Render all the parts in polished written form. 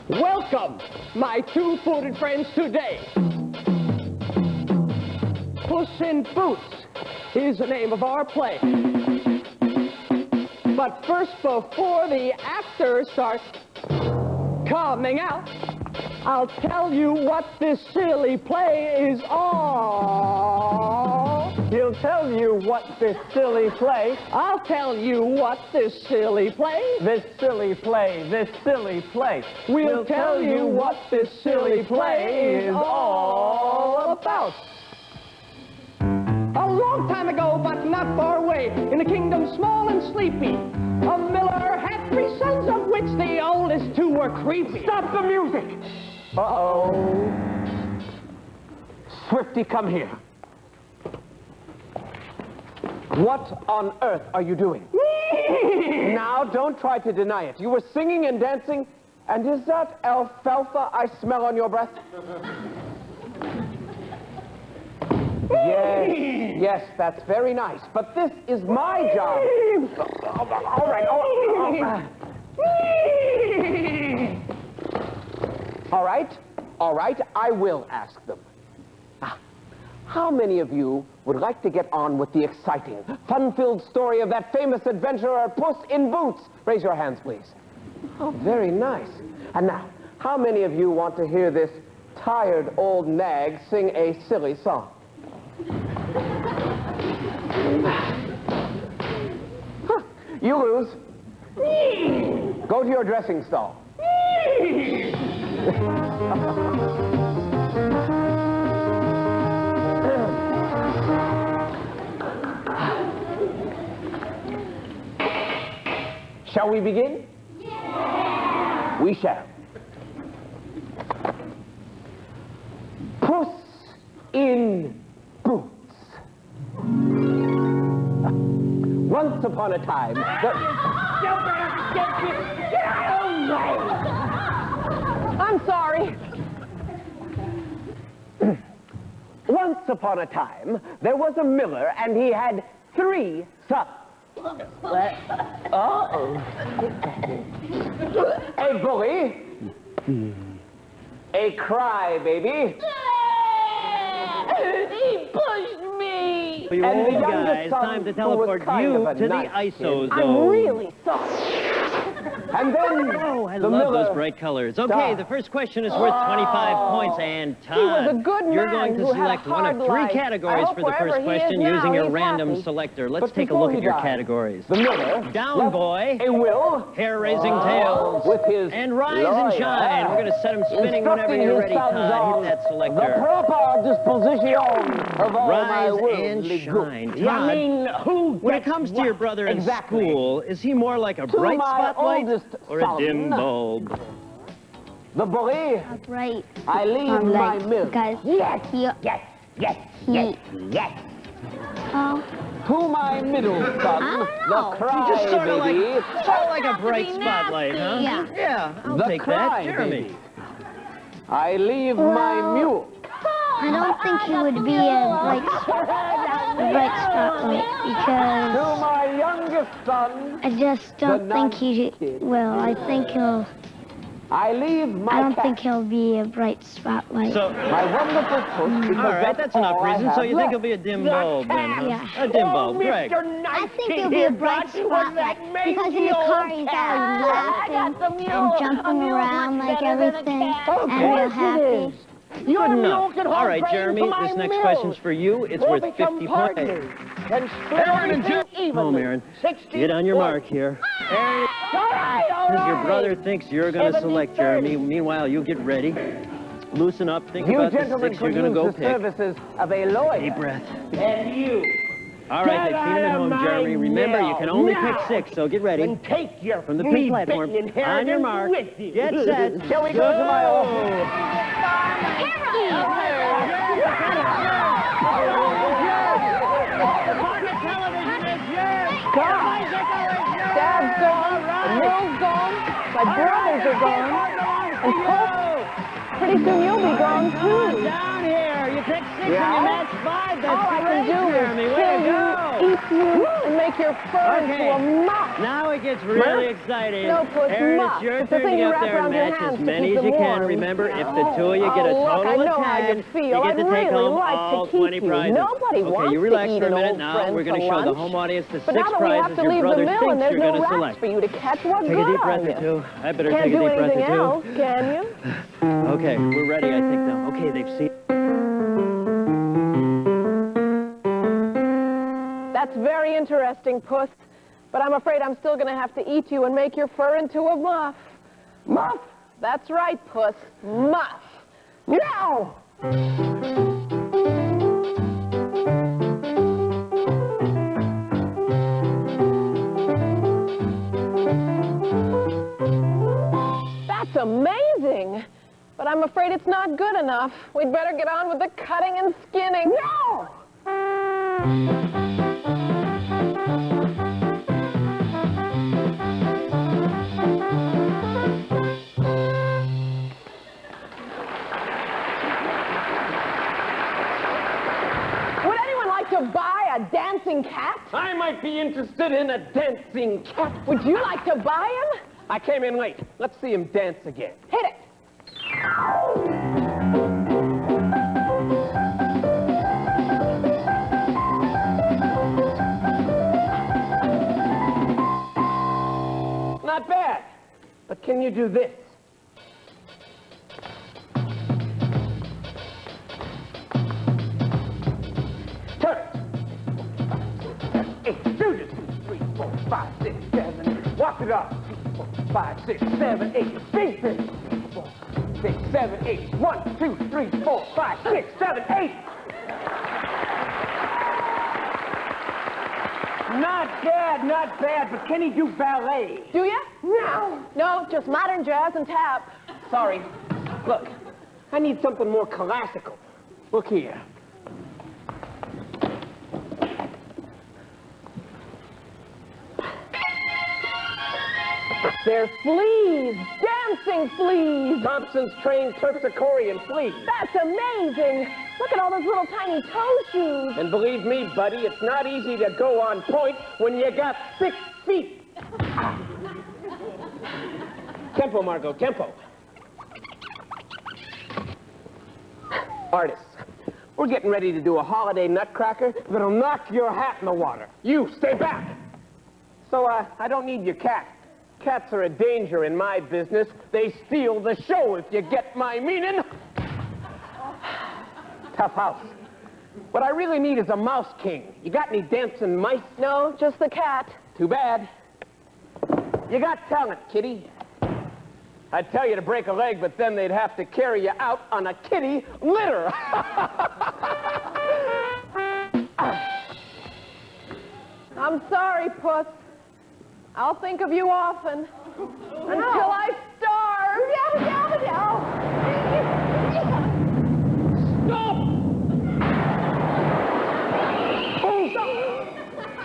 Welcome, my two-footed friends today. Puss in Boots is the name of our play. But first, before the actors start coming out, I'll tell you what this silly play is all. He'll tell you what this silly play. I'll tell you what this silly play. This silly play, this silly play. We'll tell you what this silly play is all about. A long time ago, but not far away, in a kingdom small and sleepy, a miller had 3 sons, of which the oldest 2 were creepy. Stop the music! Uh-oh. Swifty, come here. What on earth are you doing? Now, don't try to deny it. You were singing and dancing, and is that alfalfa I smell on your breath? Yes, that's very nice, but this is my job. All right. All right, I will ask them. How many of you would like to get on with the exciting, fun-filled story of that famous adventurer, Puss in Boots? Raise your hands, please. Oh, very nice. And now, how many of you want to hear this tired old nag sing a silly song? You lose. Go to your dressing stall. Shall we begin? Yeah. We shall. Puss in Boots. Once upon a time, I'm sorry. Once upon a time, there was a miller, and he had 3 sons. Uh-oh. A bully, a crybaby, he pushed me. You and the old youngest guys, son time to who teleport was kind you of a to the nice ISO kid. zone. I'm really sorry. And then Oh, I the love miller those bright colors. Okay, died. the first question is worth 25 points, and Todd, He was a good you're man going to who had a select one hard of 3 life. categories I hope for the wherever first he question is now, using your he's random happy. selector. Let's But take a before look he at your died, categories. The miller Down, left boy. a will, Hair-raising tails. with his And rise lawyer, and shine. We're going to set them spinning whenever instructing you're his ready, sons Todd. on Hit that the selector. proper disposition of all my Rise and worldly shine. goods. Todd, Who when it gets comes to what? your brother in Exactly. school, is he more like a To bright my spotlight oldest or a son, dim bulb? The bully, Right. I leave my milk. Guys, Yes, yes, yes. Oh, To my middle son, the Just sort of crybaby. like a bright spotlight, huh? Yeah. Yeah, I'll The take that. crybaby. Jeremy. I leave my mule. I don't think he would be a bright spotlight To because my youngest son, I just don't The think he. kid. Well, I I leave my don't cat. think he'll be a bright spotlight. So, My wonderful puss, because all right, that's enough all I reason. So have you think left. he'll be a dim bulb then? Huh? Yeah. A dim bulb, Greg. I think he'll be a bright spotlight because in the car he's always laughing and jumping around like everything and real happy. Good enough. All right, Jeremy, this next question's for you. It's worth 50 points. Aaron and Jim. Home, Aaron. Get on your mark here. Because your brother thinks you're going to select Jeremy. Meanwhile, you get ready. Loosen up. Think You about the gentlemen 6 you're could going to use go the pick. services of a lawyer. Deep breath. And you, All right, they've seen him at home, Jeremy. Remember, you can only pick 6, so get ready. And take your From the pink platform. On your mark. Get set. Shall we go to my office? Dad's gone, Will's gone, my brothers are gone, and Puss, pretty soon you'll be gone too. Down here. You pick 6 and you match 5. That's All I can do Jeremy. is Way kill to you, go. eat you, and make your fur into a muff. Now it gets really exciting. No, Puss, Aaron, muff. it's your It's the turn to thing get you up wrap there and around your match hands as to many keep as you them can. warm. Remember, if the 2 of you get a Look, total I of know how 10, you feel. you get to I'd take really home like all to keep 20 you. prizes. Nobody Okay, wants you to relax eat for a an minute old now. friend We're going to for show the lunch. home audience the 6 But now that we have prizes to your leave the brother mill and thinks there's you're no going to rats select. for you to catch, what Take a good deep breath are or you? 2. I better Can't take a do deep breath anything or 2. else, can you? Okay, we're ready, I think, now. Okay, they've seen... That's very interesting, Puss. But I'm afraid I'm still going to have to eat you and make your fur into a muff. Muff? That's right, Puss. Muff. No! That's amazing. But I'm afraid it's not good enough. We'd better get on with the cutting and skinning. No! Would anyone like to buy a dancing cat? I might be interested in a dancing cat. Would you like to buy him? I came in late. Let's see him dance again. Hit it. Not bad. But can you do this? Turn it. 8, 2, 3, 4, 5, 6, 7, 8. Walk it off. 4, 5, 6, 7, 8. Big fish. 4, 6, 7, 8. 1, 2, 3, 4, 5, 6, 7, 8. Not bad, but can he do ballet? Do you? No. No, just modern jazz and tap. Sorry. Look, I need something more classical. Look here. They're fleas, dancing fleas. Thompson's trained Terpsichorean fleas. That's amazing. Look at all those little tiny toe shoes. And believe me, buddy, it's not easy to go on point when you got 6 feet. Tempo, Margot, tempo. Artists, we're getting ready to do a holiday nutcracker that'll knock your hat in the water. You, stay back. So, I don't need your cat. Cats are a danger in my business. They steal the show, if you get my meaning. Tough house. What I really need is a mouse king. You got any dancing mice? No, just the cat. Too bad. You got talent, kitty. I'd tell you to break a leg, but then they'd have to carry you out on a kitty litter. I'm sorry, Puss. I'll think of you often. Until I starve. Stop!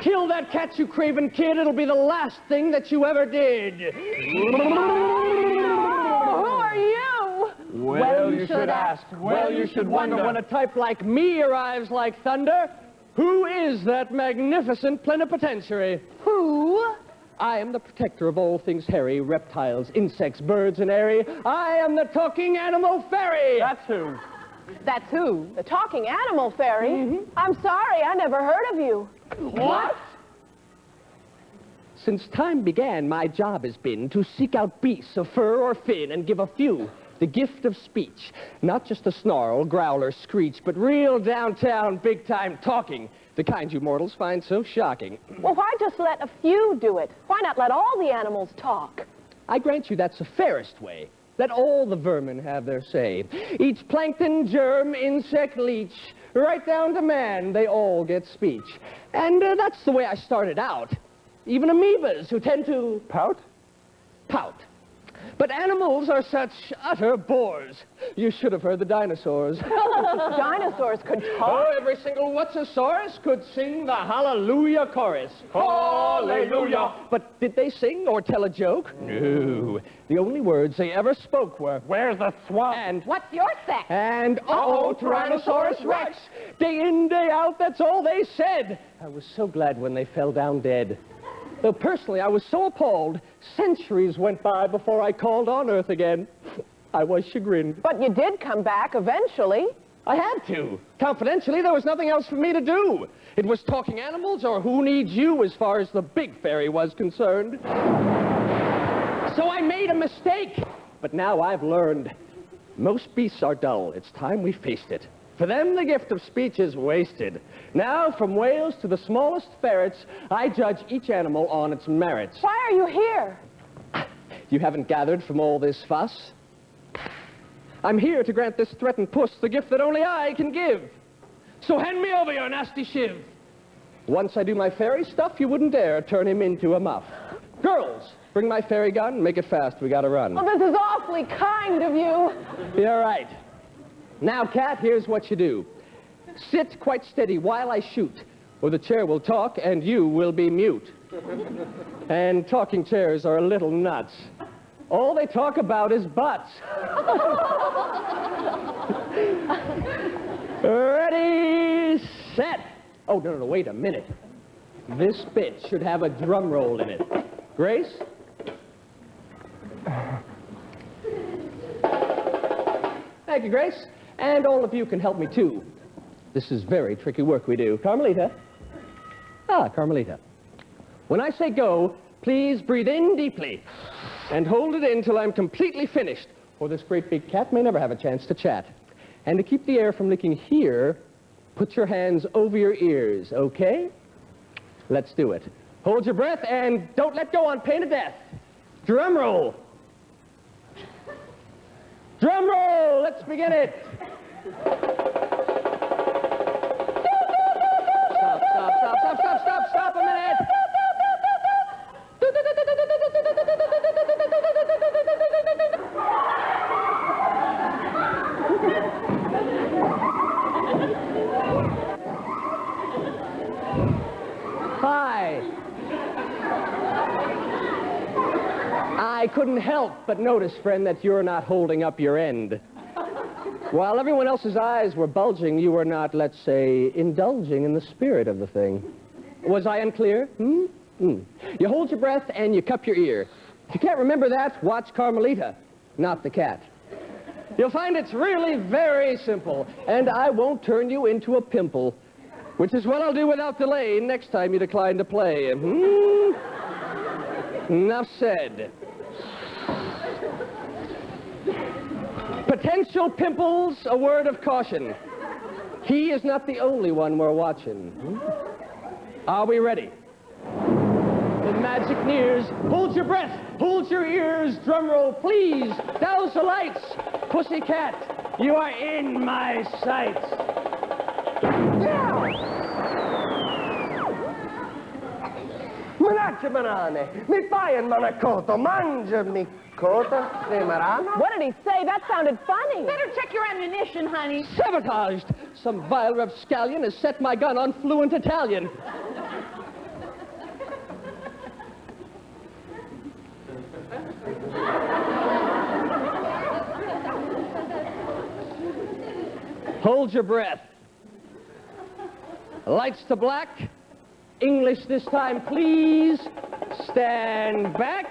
Kill that cat, you craven kid. It'll be the last thing that you ever did. Who are you? Well, you should ask. Well, you should wonder. When a type like me arrives like thunder, who is that magnificent plenipotentiary? Who? I am the protector of all things hairy, reptiles, insects, birds, and airy. I am the talking animal fairy. That's who. That's who? The talking animal fairy? Mm-hmm. I'm sorry, I never heard of you. What? Since time began, my job has been to seek out beasts of fur or fin and give a few the gift of speech. Not just a snarl, growl, or screech, but real downtown, big-time talking. The kind you mortals find so shocking. Well, why just let a few do it? Why not let all the animals talk? I grant you that's the fairest way. Let all the vermin have their say. Each plankton, germ, insect, leech, right down to man, they all get speech. And that's the way I started out. Even amoebas who tend to... Pout? Pout. But animals are such utter bores. You should have heard the dinosaurs. Dinosaurs could talk? Oh, every single what's-a-saurus could sing the Hallelujah chorus. Hallelujah! But did they sing or tell a joke? No. The only words they ever spoke were, "Where's the swamp?" And, "What's your sex?" And, "Uh-oh, Tyrannosaurus Rex!" Day in, day out, that's all they said. I was so glad when they fell down dead. Though personally, I was so appalled, centuries went by before I called on Earth again. I was chagrined. But you did come back eventually. I had to. Confidentially, there was nothing else for me to do. It was talking animals or who needs you as far as the big fairy was concerned. So I made a mistake. But now I've learned. Most beasts are dull. It's time we faced it. For them, the gift of speech is wasted. Now, from whales to the smallest ferrets, I judge each animal on its merits. Why are you here? You haven't gathered from all this fuss? I'm here to grant this threatened puss the gift that only I can give. So hand me over your nasty shiv. Once I do my fairy stuff, you wouldn't dare turn him into a muff. Girls, bring my fairy gun. Make it fast. We gotta run. Oh, this is awfully kind of you. You're right. Now, Cat, here's what you do. Sit quite steady while I shoot, or the chair will talk and you will be mute. And talking chairs are a little nuts. All they talk about is butts. Ready, set. Oh, no, wait a minute. This bit should have a drum roll in it. Grace? Thank you, Grace. And all of you can help me, too. This is very tricky work we do. Carmelita. Carmelita. When I say go, please breathe in deeply and hold it in till I'm completely finished, or this great big cat may never have a chance to chat. And to keep the air from leaking here, put your hands over your ears, okay? Let's do it. Hold your breath and don't let go on pain of death. Drum roll. Drum roll! Let's begin it. Stop a minute. Hi. I couldn't help but notice, friend, that you're not holding up your end. While everyone else's eyes were bulging, you were not, let's say, indulging in the spirit of the thing. Was I unclear? You hold your breath and you cup your ear. If you can't remember that, watch Carmelita, not the cat. You'll find it's really very simple, and I won't turn you into a pimple, which is what I'll do without delay next time you decline to play. Enough said. Potential pimples, a word of caution. He is not the only one we're watching. Are we ready? The magic nears. Hold your breath. Hold your ears. Drum roll, please. Douse the lights. Pussycat, you are in my sights. Manaccia banane, mi fai il manacotto, mangiami cota de marano. What did he say? That sounded funny. Better check your ammunition, honey. Sabotaged. Some vile rapscallion has set my gun on fluent Italian. Hold your breath. Lights to black. English this time, please. Stand back.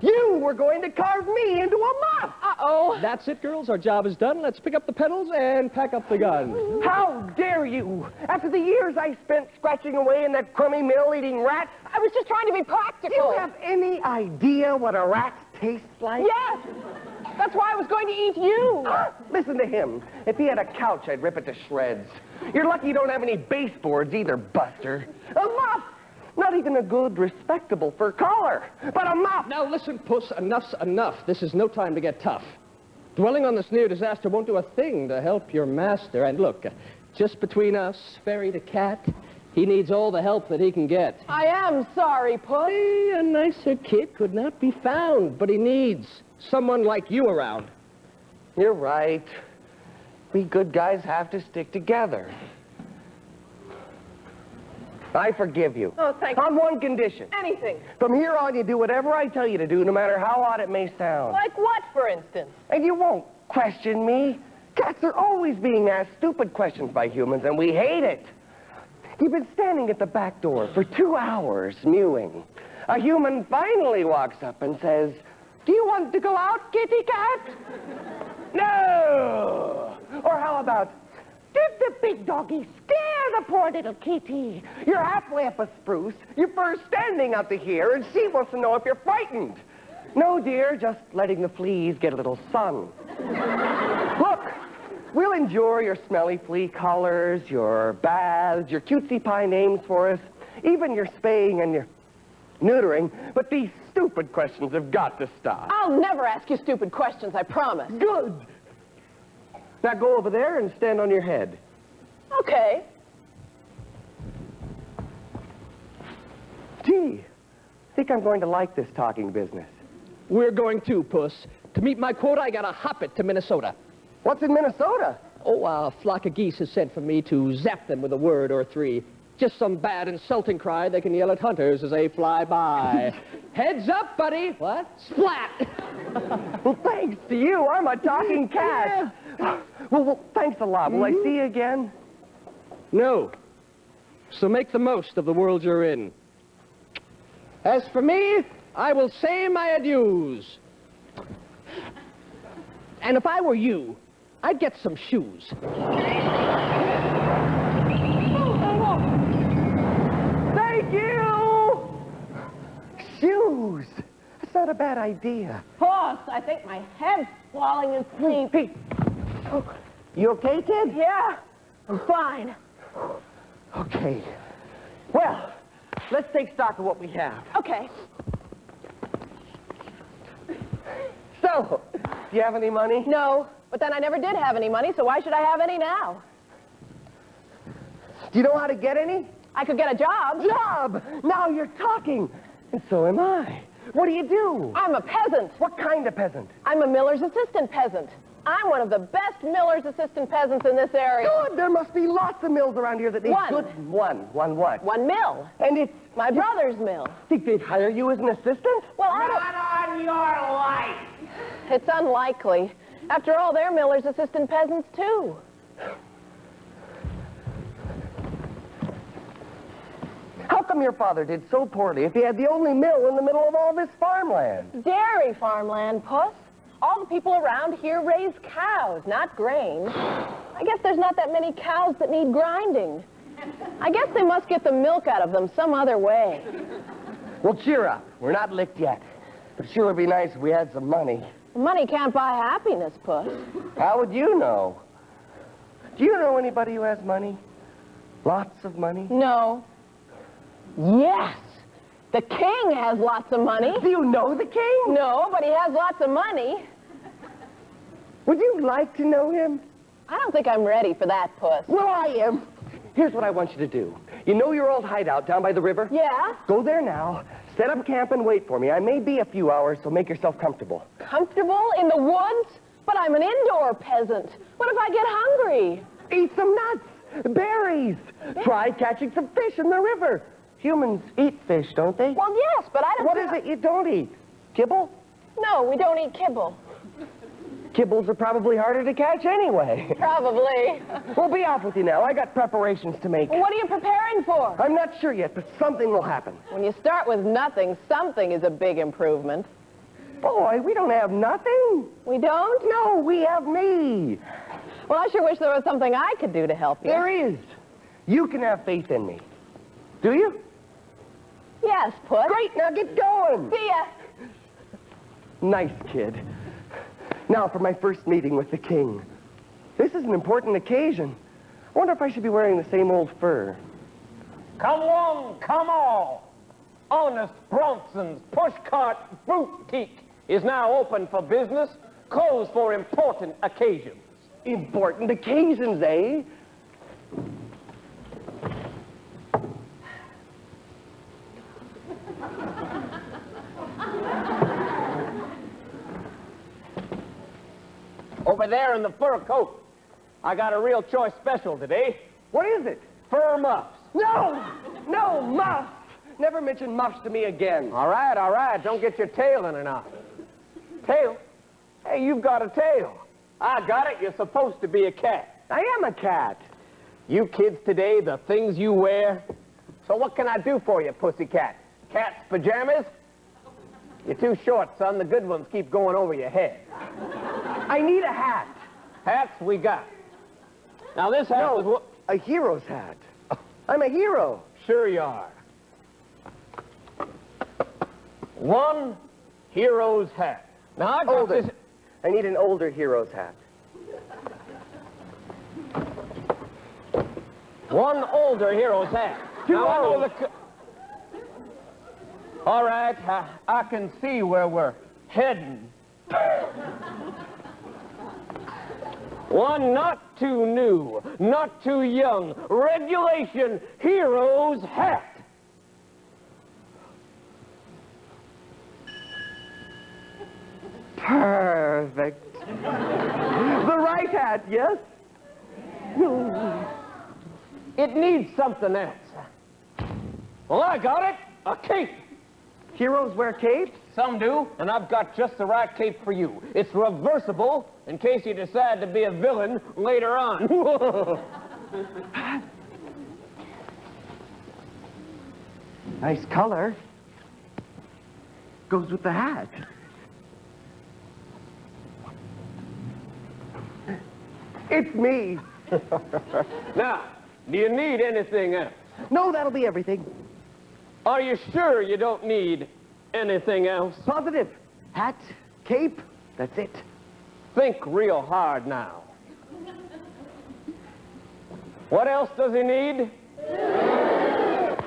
You were going to carve me into a muff. Uh-oh. That's it, girls. Our job is done. Let's pick up the pedals and pack up the gun. How dare you? After the years I spent scratching away in that crummy mill eating rats, I was just trying to be practical. do you have any idea what a rat tastes like? Yes. That's why I was going to eat you. Listen to him. If he had a couch, I'd rip it to shreds. You're lucky you don't have any baseboards either, Buster. A muff! Not even a good, respectable fur collar, but a muff! Now listen, Puss, enough's enough. This is no time to get tough. Dwelling on this near disaster won't do a thing to help your master. And look, just between us, fairy to cat, he needs all the help that he can get. I am sorry, Puss. Hey, a nicer kid could not be found, but he needs someone like you around. You're right. We good guys have to stick together. I forgive you. Oh, thank you. On one condition. Anything. From here on, you do whatever I tell you to do, no matter how odd it may sound. Like what, for instance? And you won't question me. Cats are always being asked stupid questions by humans, and we hate it. You've been standing at the back door for 2 hours, mewing. A human finally walks up and says, "Do you want to go out, kitty cat?" No! Or how about, "Did the big doggy scare the poor little kitty? You're halfway up a spruce, you're first standing out to here, and she wants to know if you're frightened." No, dear, just letting the fleas get a little sun. Look, we'll endure your smelly flea collars, your baths, your cutesy pie names for us, even your spaying and your neutering, but these stupid questions have got to stop. I'll never ask you stupid questions, I promise. Good. Now go over there and stand on your head. Okay. Gee, I think I'm going to like this talking business. We're going too, Puss. To meet my quota, I gotta hop it to Minnesota. What's in Minnesota? Oh, a flock of geese has sent for me to zap them with a word or three. Just some bad, insulting cry they can yell at hunters as they fly by. Heads up, buddy. What? Splat! Well, thanks to you, I'm a talking cat. Yeah. Well, thanks a lot. Will I see you again? No. So make the most of the world you're in. As for me, I will say my adieus. And if I were you, I'd get some shoes. Thank you! Shoes. That's not a bad idea. Puss, I think my head's falling asleep. Hey, you okay, kid? Yeah, I'm fine. Okay. Well, let's take stock of what we have. Okay. So, do you have any money? No, but then I never did have any money, so why should I have any now? Do you know how to get any? I could get a job. Job! Now you're talking. And so am I. What do you do? I'm a peasant. What kind of peasant? I'm a miller's assistant peasant. I'm one of the best miller's assistant peasants in this area. Good! There must be lots of mills around here that need One. good... One what? One mill. And it's... My brother's mill. Think they'd hire you as an assistant? Well, I don't... Not on your life! It's unlikely. After all, they're miller's assistant peasants, too. How come your father did so poorly if he had the only mill in the middle of all this farmland? Dairy farmland, Puss. All the people around here raise cows, not grain. I guess there's not that many cows that need grinding. I guess they must get the milk out of them some other way. Well, cheer up. We're not licked yet. But sure would be nice if we had some money. Money can't buy happiness, Puss. How would you know? Do you know anybody who has money? Lots of money? No. Yes! The king has lots of money. Do you know the king? No, but he has lots of money. Would you like to know him? I don't think I'm ready for that, Puss. Well, I am. Here's what I want you to do. You know your old hideout down by the river? Yeah? Go there now, set up camp and wait for me. I may be a few hours, so make yourself comfortable. Comfortable in the woods? But I'm an indoor peasant. What if I get hungry? Eat some nuts, berries. Try catching some fish in the river. Humans eat fish, don't they? Well, yes, but I don't... What is it you don't eat? Kibble? No, we don't eat kibble. Kibbles are probably harder to catch anyway. Probably. We'll be off with you now. I got preparations to make. Well, what are you preparing for? I'm not sure yet, but something will happen. When you start with nothing, something is a big improvement. Boy, we don't have nothing. We don't? No, we have me. Well, I sure wish there was something I could do to help you. There is. You can have faith in me. Do you? Yes, Puss. Great, now get going. See ya. Nice kid. Now for my first meeting with the king. This is an important occasion. I wonder if I should be wearing the same old fur. Come on, come all. Honest Bronson's Pushcart Boutique is now open for business, closed for important occasions. Important occasions, eh? Over there in the fur coat, I got a real choice special today. What is it? Fur muffs. No! No, muffs! Never mention muffs to me again. All right. Don't get your tail in a knot. Tail? Hey, you've got a tail. I got it. You're supposed to be a cat. I am a cat. You kids today, the things you wear. So what can I do for you, pussycat? Cat's pajamas? You're too short, son. The good ones keep going over your head. I need a hat. Hats we got. Now this hat was what... A hero's hat. I'm a hero. Sure you are. One hero's hat. Now I got Older. this... I need an older hero's hat. One older hero's hat. Too Now, I know old. All right, I can see where we're heading. One not too new, not too young, regulation hero's hat. Perfect. The right hat, yes? It needs something else. Well, I got it. A cape. Heroes wear capes? Some do, and I've got just the right cape for you. It's reversible in case you decide to be a villain later on. Nice color. Goes with the hat. It's me. Now, do you need anything else? No, that'll be everything. Are you sure you don't need anything else? Positive. Hat, cape, that's it. Think real hard now. What else does he need?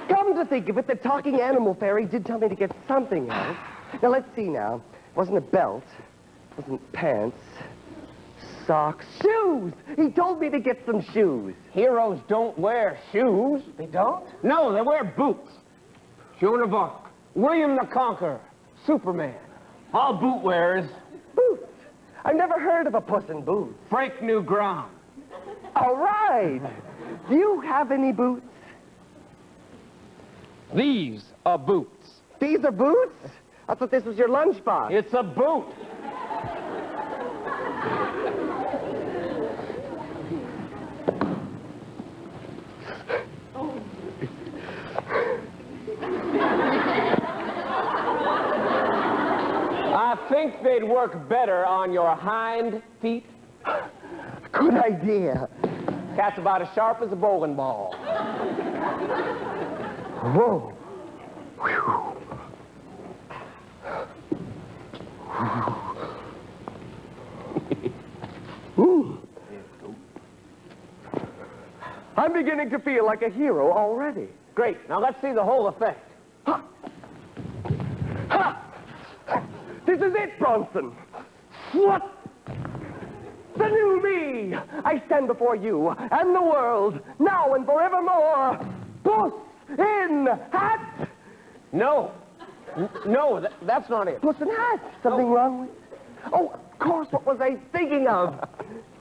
Come to think of it, the talking animal fairy did tell me to get something else. Now, let's see now. It wasn't a belt. It wasn't pants. Socks. Shoes! He told me to get some shoes. Heroes don't wear shoes. They don't? No, they wear boots. Joan of Arc, William the Conqueror, Superman. All boot wearers. Boots. I've never heard of a Puss in Boots. Break new ground. All right. Do you have any boots? These are boots. These are boots? I thought this was your lunchbox. It's a boot. I think they'd work better on your hind feet. Good idea. Cat's about as sharp as a bowling ball. Whoa. Whew. I'm beginning to feel like a hero already. Great. Now let's see the whole effect. Ha! Ha! This is it, Bronson. What? The new me! I stand before you and the world, now and forevermore. Puss in hat! No. No, that's not it. Puss in hat? Something wrong with... Oh, of course, what was I thinking of?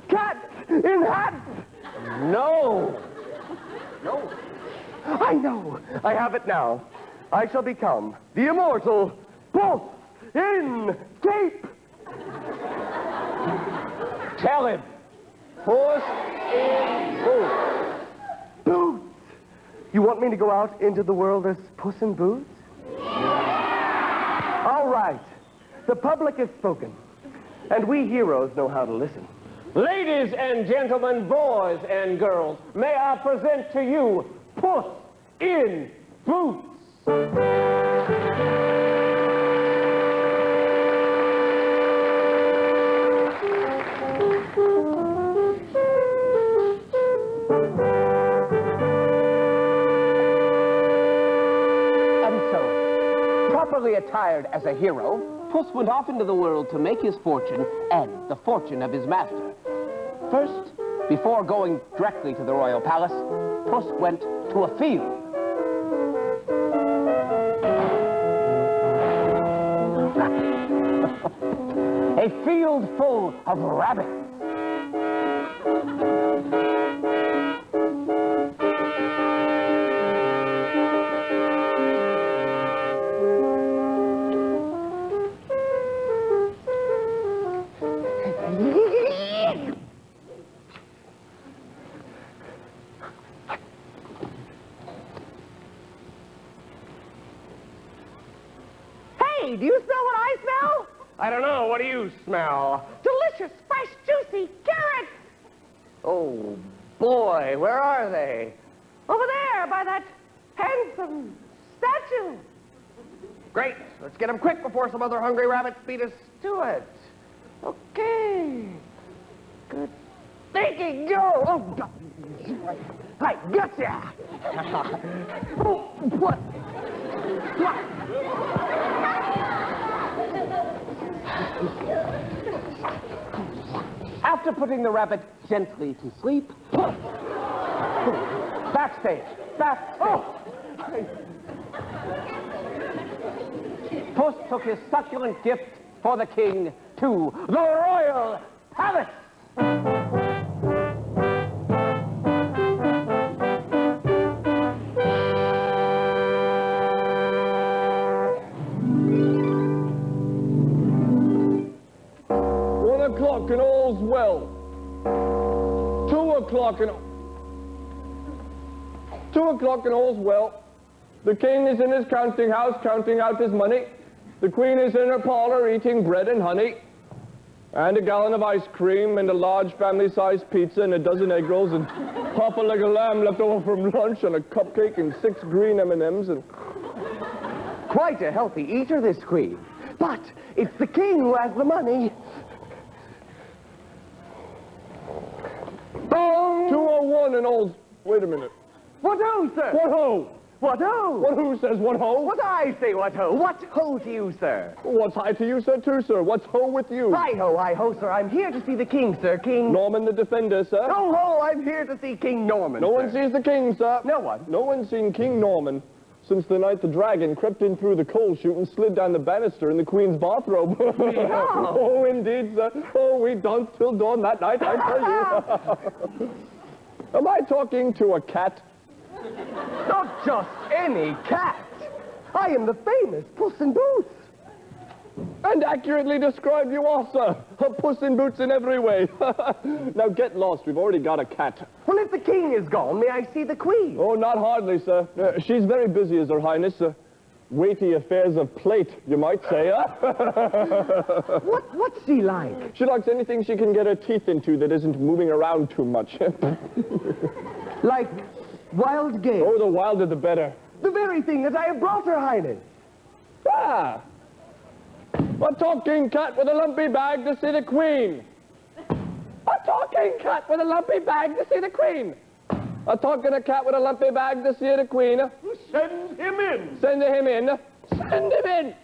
Cat in hat! No. No. I know. I have it now. I shall become the immortal Puss in cape. Tell him. Puss in Boots. Boots! You want me to go out into the world as Puss in Boots? All right. The public has spoken, and we heroes know how to listen. Ladies and gentlemen, boys and girls, may I present to you Puss in Boots. attired as a hero, Puss went off into the world to make his fortune and the fortune of his master. First, before going directly to the royal palace, Puss went to a field. A field full of rabbits. Hey, do you smell what I smell? I don't know. What do you smell? Delicious, fresh, juicy carrots. Oh, boy. Where are they? Over there, by that handsome statue. Great. Let's get them quick before some other hungry rabbits beat us to it. Okay. Good thinking. Go. Oh, God. I gotcha. Oh, what? After putting the rabbit gently to sleep, backstage. Puss took his succulent gift for the king to the royal palace. And all's well. 2 o'clock and 2 o'clock and all's well. The king is in his counting house counting out his money. The queen is in her parlor eating bread and honey. And a gallon of ice cream and a large family-sized pizza and a dozen egg rolls and half a leg of lamb left over from lunch and a cupcake and 6 green M&Ms and... Quite a healthy eater, this queen. But it's the king who has the money. 201 and all's... Wait a minute. What ho, sir? What ho? What ho? What who says what ho? What I say, what ho? What ho to you, sir? What's hi to you, sir, too, sir? What's ho with you? Hi ho, sir. I'm here to see the king, sir. King... Norman the Defender, sir. Ho, ho, I'm here to see King Norman, No sir. one sees the king, sir. No one? No one's seen King Norman since the night the dragon crept in through the coal chute and slid down the banister in the queen's bathrobe. Oh, indeed, sir. Oh, we danced till dawn that night, I tell you. Am I talking to a cat? Not just any cat. I am the famous Puss in Boots. And accurately described you are, sir. A Puss in Boots in every way. Now get lost. We've already got a cat. Well, if the king is gone, may I see the queen? Oh, not hardly, sir. She's very busy, as her highness. Weighty affairs of plate, you might say, What's she like? She likes anything she can get her teeth into that isn't moving around too much. Like wild game? Oh, the wilder the better. The very thing that I have brought her highness. Ah! A talking cat with a lumpy bag to see the queen. A talking cat with a lumpy bag to see the queen. A talking cat with a lumpy bag to see the queen. Send him in. Send him in. Send him in.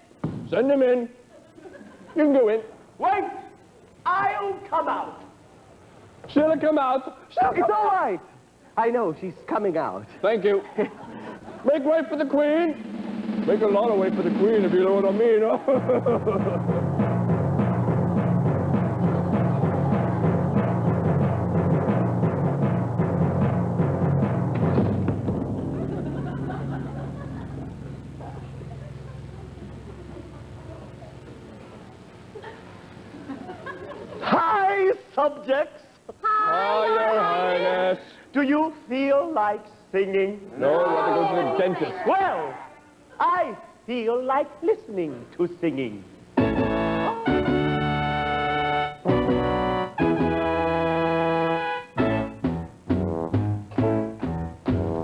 Send him in. You can go in. Wait. I'll come out. She'll come out. It's all right. I know she's coming out. Thank you. Make way for the queen. Make a lot of way for the queen, if you know what I mean. Hi, subjects. Hi, Your Highness. Do you feel like singing? No, you have to go to the dentist. Well, I feel like listening to singing.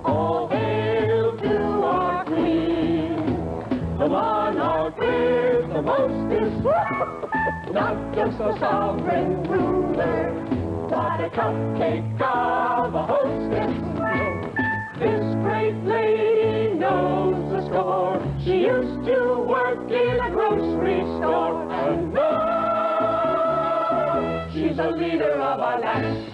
All hail to our queen, the monarch with the mostest, not just a sovereign ruler, but a cupcake of a hostess. This great lady knows the score. She used to work in door. And now she's the leader of our land.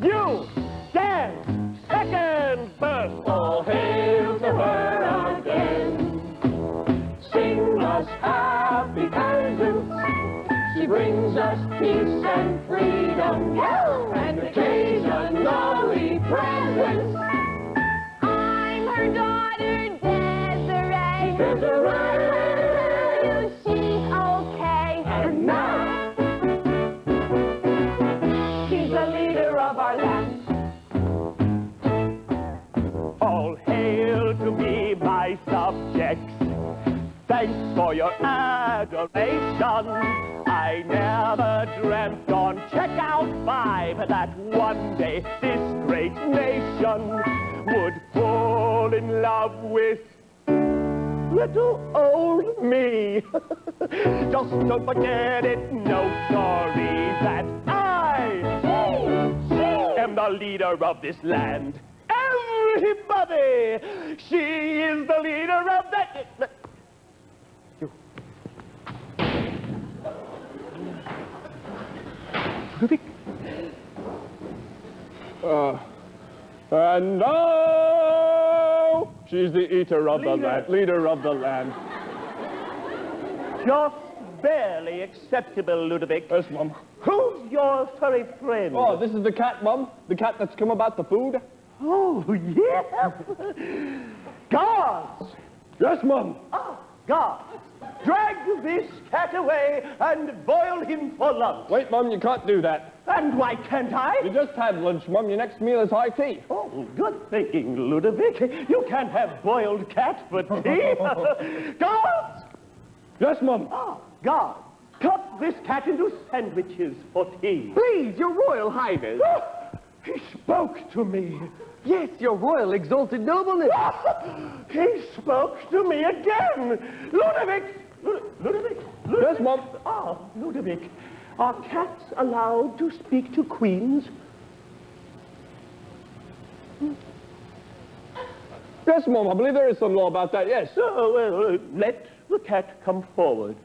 You stand second verse. All hail to her again. Sing us happy peasants. She brings us peace and freedom, and occasionally presents. I'm her daughter, Desiree. Desiree. She's okay. And now she's the leader of our land. All hail to me, my subjects. Thanks for your adoration. I never dreamt on Checkout 5 that one day this great nation would fall in love with little old me. Just don't forget it, no sorry, that I am the leader of this land. Everybody, she is the leader of that. And now she's the eater of the land, leader of the land. Just barely acceptable, Ludovic. Yes, Mum. Who's your furry friend? Oh, this is the cat, Mum. The cat that's come about the food. Oh, yes. Guards! Yes, Mum. Ah, guards. Drag this cat away and boil him for lunch. Wait, Mum, you can't do that. And why can't I? You just had lunch, Mum. Your next meal is high tea. Oh, good thinking, Ludovic. You can't have boiled cat for tea. Guards! Yes, Mum. Ah, guards. Cut this cat into sandwiches for tea. Please, your Royal Highness. He spoke to me. Yes, your Royal Exalted Nobleness. He spoke to me again. Ludovic! Ludovic! Yes, Mum. Ah, Ludovic. Are cats allowed to speak to queens? Yes, Mum. I believe there is some law about that, yes. Let the cat come forward.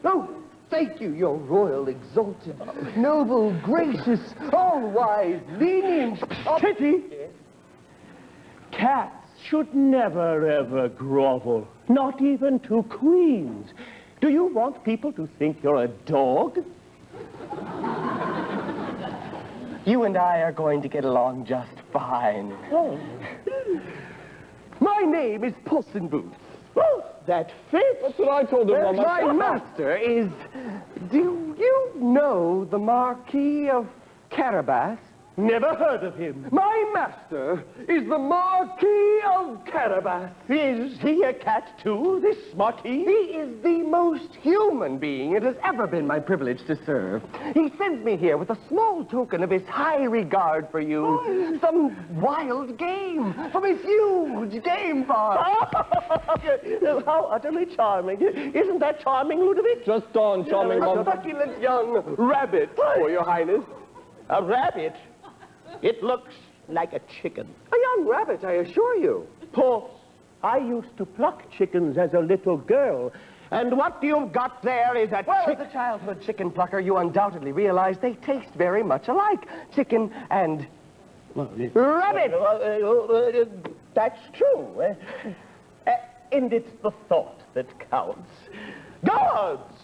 Oh, thank you, your Royal Exalted, noble, gracious, all-wise, lenient... Kitty! Cats should never, ever grovel. Not even to queens. Do you want people to think you're a dog? You and I are going to get along just fine. Oh. My name is Puss In Boots. Oh, that fits. That's what I told her, Mum. My master is... Do you know the Marquis of Carabas? Never heard of him. My master is the Marquis of Carabas. Is he a cat too, this Marquis? He is the most human being it has ever been my privilege to serve. He sends me here with a small token of his high regard for you. Some wild game from his huge game farm. How utterly charming. Isn't that charming, Ludovic? Just dawn, charming, A Mum. succulent young rabbit, for your highness. A rabbit? It looks like a chicken. A young rabbit, I assure you. Puss, I used to pluck chickens as a little girl. And what you've got there is a Well, as a childhood chicken plucker, you undoubtedly realize they taste very much alike. Chicken and rabbit. That's true. And it's the thought that counts. Guards!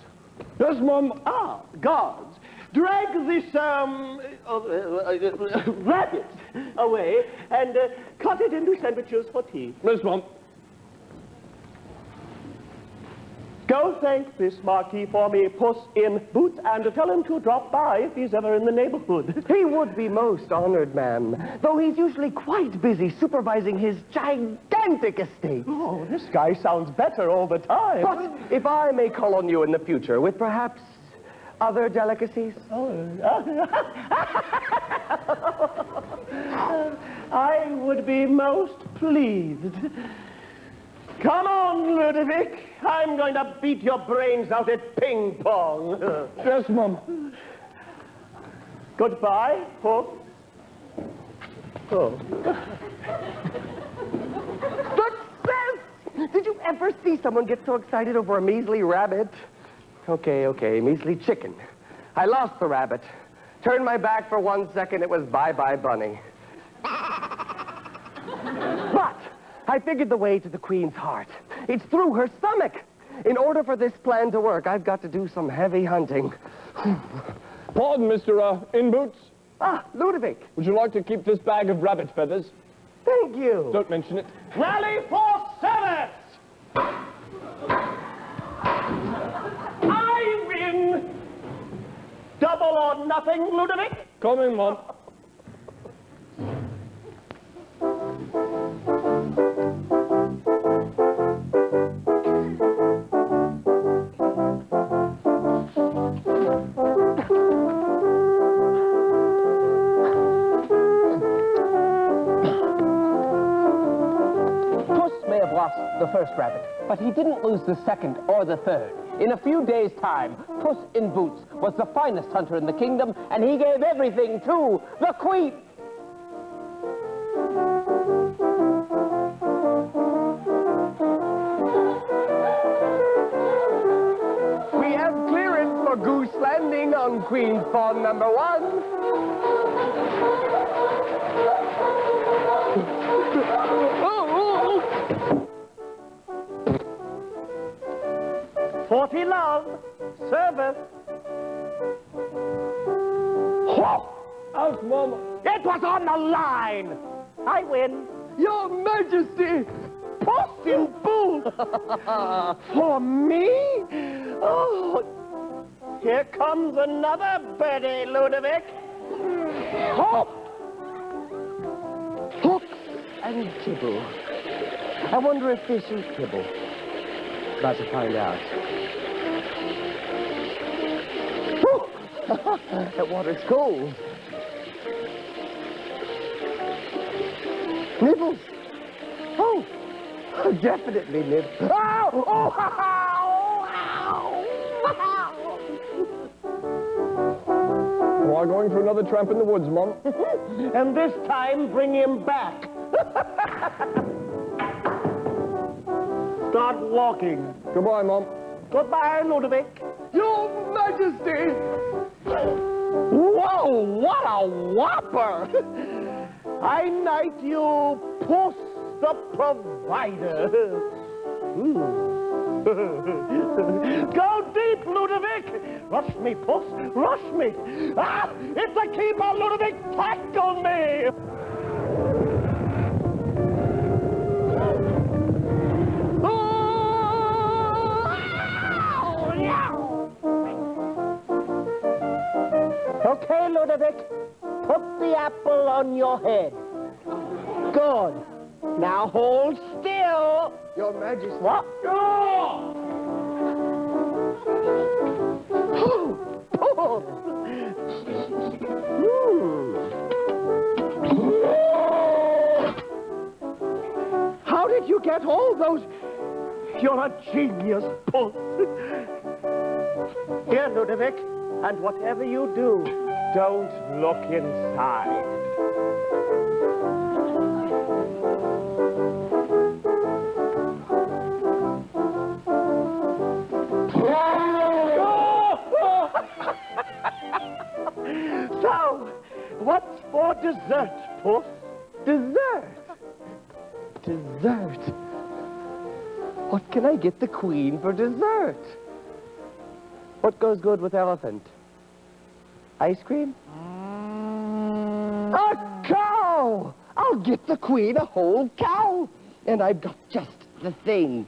Yes, Mum. Ah, guards. Drag this, rabbit away and cut it into sandwiches for tea. Yes, Mum. Go thank this Marquis for me, Puss in Boots, and tell him to drop by if he's ever in the neighborhood. He would be most honored, ma'am, though he's usually quite busy supervising his gigantic estate. Oh, this guy sounds better all the time. But if I may call on you in the future with perhaps other delicacies? I would be most pleased. Come on, Ludovic. I'm going to beat your brains out at ping pong. Yes, Mum. Goodbye, Puss. Oh. Success! Did you ever see someone get so excited over a measly rabbit? Okay, measly chicken. I lost the rabbit. Turned my back for 1 second, it was bye-bye bunny. But I figured the way to the queen's heart. It's through her stomach. In order for this plan to work, I've got to do some heavy hunting. Pardon, Mr. In Boots. Ah, Ludovic. Would you like to keep this bag of rabbit feathers? Thank you. Don't mention it. Rally for service! I win! Double or nothing, Ludovic? Coming, Mom. The first rabbit, but he didn't lose the second or the third. In a few days' time, Puss in Boots was the finest hunter in the kingdom, and he gave everything to the queen. We have clearance for Goose landing on Queen's Pawn number 1. 40 love, service. Out, Mom. It was on the line. I win. Your Majesty! Puss in Boots. For me? Oh, here comes another birdie, Ludovic. Hook! Hook and kibble. I wonder if fish eat kibble. About to find out. That water's cold. Nibbles. Oh, definitely nibbles. Oh, oh, Am I going for another tramp in the woods, Mom? And this time, bring him back. Start walking. Goodbye, Mom. Goodbye, Ludovic. Your Majesty! Whoa, what a whopper! I knight you, Puss the Provider. Go deep, Ludovic! Rush me, Puss, rush me! Ah, it's a keeper, Ludovic! Tackle me! Okay, Ludovic, put the apple on your head. Good. Now hold still. Your Majesty. What? How did you get all those? You're a genius, Puss. Here, Ludovic, and whatever you do, don't look inside. So, what's for dessert, Puss? Dessert? Dessert? What can I get the Queen for dessert? What goes good with elephant? Ice cream? A cow! I'll get the Queen a whole cow. And I've got just the thing.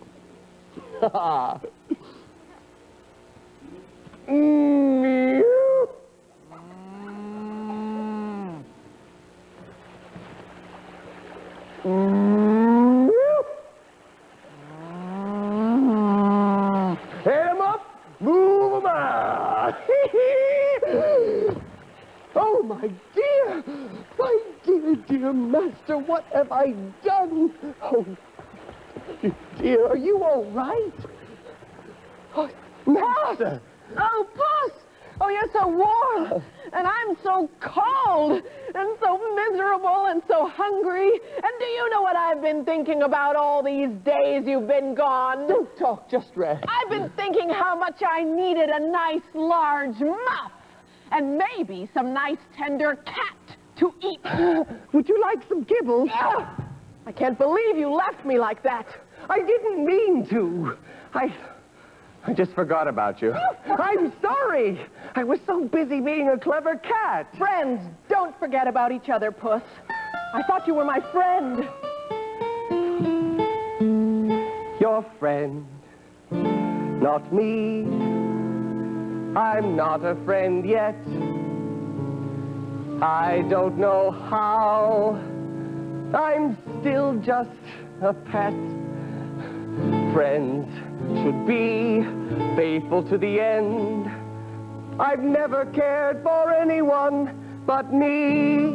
Head 'em up, move 'em out. Oh, my dear, dear master, what have I done? Oh, dear, are you all right? Oh, master. Oh, Puss! Oh, you're so warm, and I'm so cold, and so miserable, and so hungry. And do you know what I've been thinking about all these days you've been gone? Don't talk, just rest. I've been thinking how much I needed a nice large muff, and maybe some nice tender cat to eat. Would you like some kibble? I can't believe you left me like that. I didn't mean to. I just forgot about you. I'm sorry. I was so busy being a clever cat. Friends, don't forget about each other, Puss. I thought you were my friend. Your friend, not me. I'm not a friend yet. I don't know how. I'm still just a pet. Friends should be faithful to the end. I've never cared for anyone but me.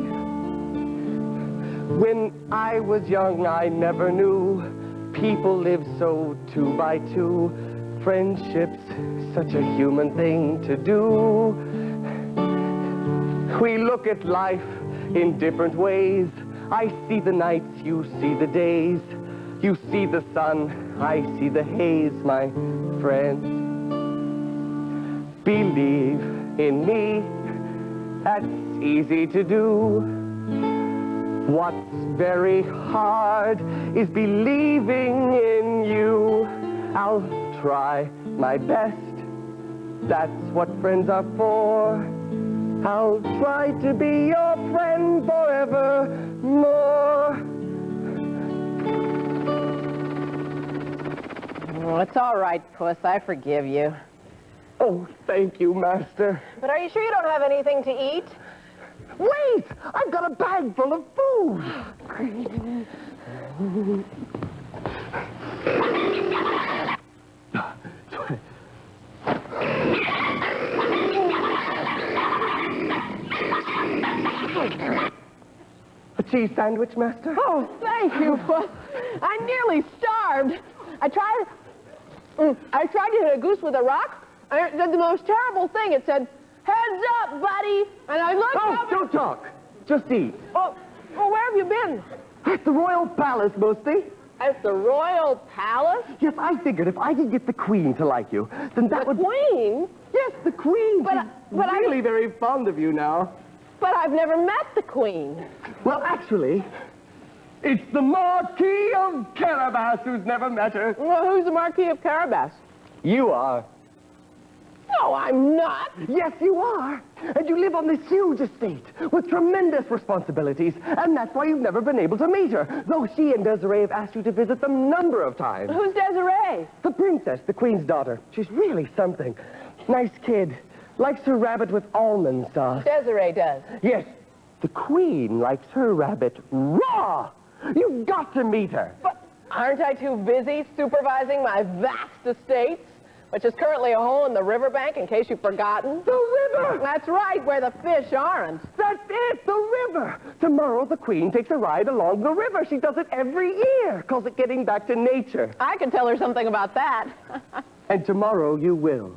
When I was young, I never knew people live so 2 by 2. Friendship's such a human thing to do. We look at life in different ways. I see the nights, you see the days. You see the sun, I see the haze, my friend. Believe in me, that's easy to do. What's very hard is believing in you. I'll try my best, that's what friends are for. I'll try to be your friend forevermore. Oh, it's all right, Puss. I forgive you. Oh, thank you, Master. But are you sure you don't have anything to eat? Wait! I've got a bag full of food! A cheese sandwich, Master? Oh, thank you, Puss. I nearly starved. I tried to hit a goose with a rock, and it did the most terrible thing. It said, "Heads up, buddy!" And I looked up... Oh, don't talk. Just eat. Oh, where have you been? At the Royal Palace, mostly. At the Royal Palace? Yes, I figured if I could get the Queen to like you, then that would... The Queen? Yes, the Queen. But She's really very fond of you now. But I've never met the Queen. Well, actually, it's the Marquis of Carabas who's never met her. Well, who's the Marquis of Carabas? You are. No, I'm not. Yes, you are. And you live on this huge estate with tremendous responsibilities, and that's why you've never been able to meet her, though she and Desiree have asked you to visit them a number of times. Who's Desiree? The princess, the Queen's daughter. She's really something. Nice kid. Likes her rabbit with almond sauce. Desiree does. Yes, the Queen likes her rabbit raw. You've got to meet her. But aren't I too busy supervising my vast estates, which is currently a hole in the riverbank, in case you've forgotten? The river! That's right, where the fish aren't. That's it, the river. Tomorrow the Queen takes a ride along the river. She does it every year. Calls it getting back to nature. I could tell her something about that. And tomorrow you will.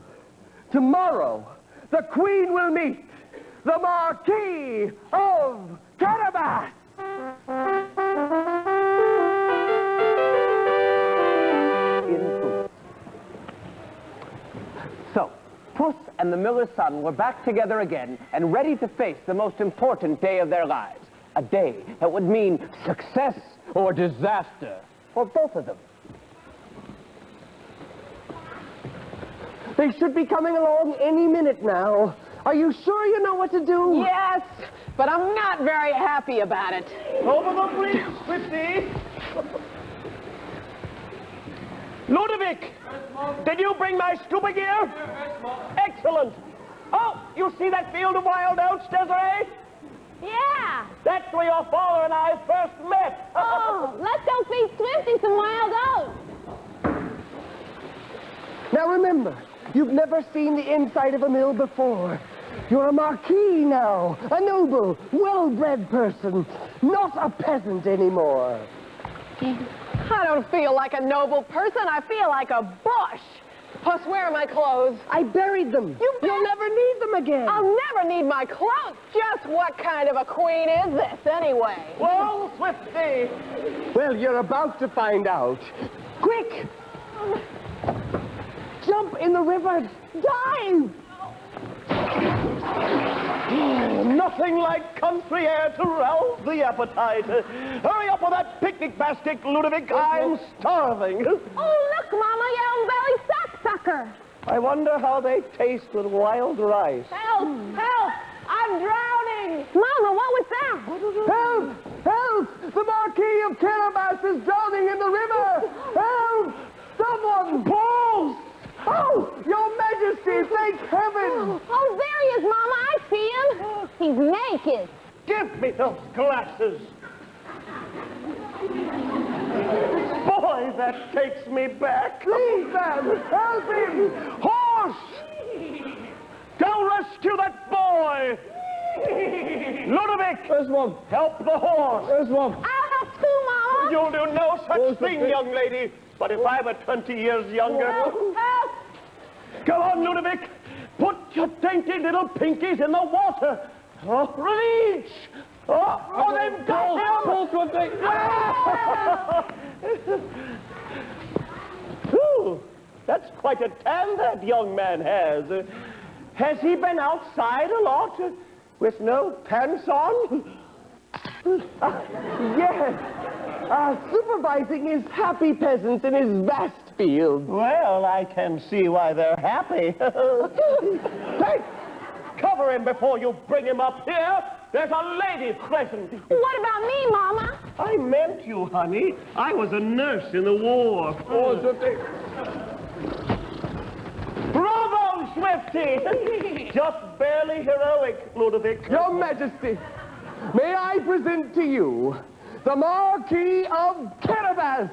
Tomorrow, the Queen will meet the Marquis of Carabas. So, Puss and the miller's son were back together again and ready to face the most important day of their lives. A day that would mean success or disaster for both of them. They should be coming along any minute now. Are you sure you know what to do? Yes, but I'm not very happy about it. Over the bridge, Swifty. Ludovic, did you bring my scuba gear? Excellent. Oh, you see that field of wild oats, Desiree? Yeah. That's where your father and I first met. Oh, let's go feed Swifty some wild oats. Now remember, you've never seen the inside of a mill before. You're a marquis now, a noble, well-bred person, not a peasant anymore. I don't feel like a noble person. I feel like a bush. Puss, where are my clothes? I buried them. You'll never need them again. I'll never need my clothes. Just what kind of a queen is this, anyway? Whoa, Swifty. Well, you're about to find out. Quick! Jump in the river. Dive! Nothing like country air to rouse the appetite. Hurry up with that picnic basket, Ludovic. I'm starving. Oh, look, Mama, Elm Belly Sapsucker. I wonder how they taste with wild rice. Help! Help! I'm drowning! Mama, what was that? Help! Help! The Marquis of Carabas is drowning in the river! Help! Someone! Balls! Oh, Your Majesty, thank heaven! Oh, there he is, Mama. I see him. He's naked. Give me those glasses. Boy, that takes me back. Please, ma'am, help him! Horse! Go rescue that boy! Ludovic! There's one. Help the horse! There's one. I'll help too, Mama. You'll do no such thing, young lady. But if I were 20 years younger... Help! Go on, Ludovic. Put your dainty little pinkies in the water. Oh, reach! Oh, they've got him! Ooh, that's quite a tan that young man has. Has he been outside a lot with no pants on? Yes. Supervising his happy peasants in his vast field. Well, I can see why they're happy. Hey, cover him before you bring him up here. There's a lady present. What about me, Mama? I meant you, honey. I was a nurse in the war. Oh, Swifty. Bravo, Swifty! Just barely heroic, Ludovic. Your Majesty, may I present to you the Marquis of Carabas.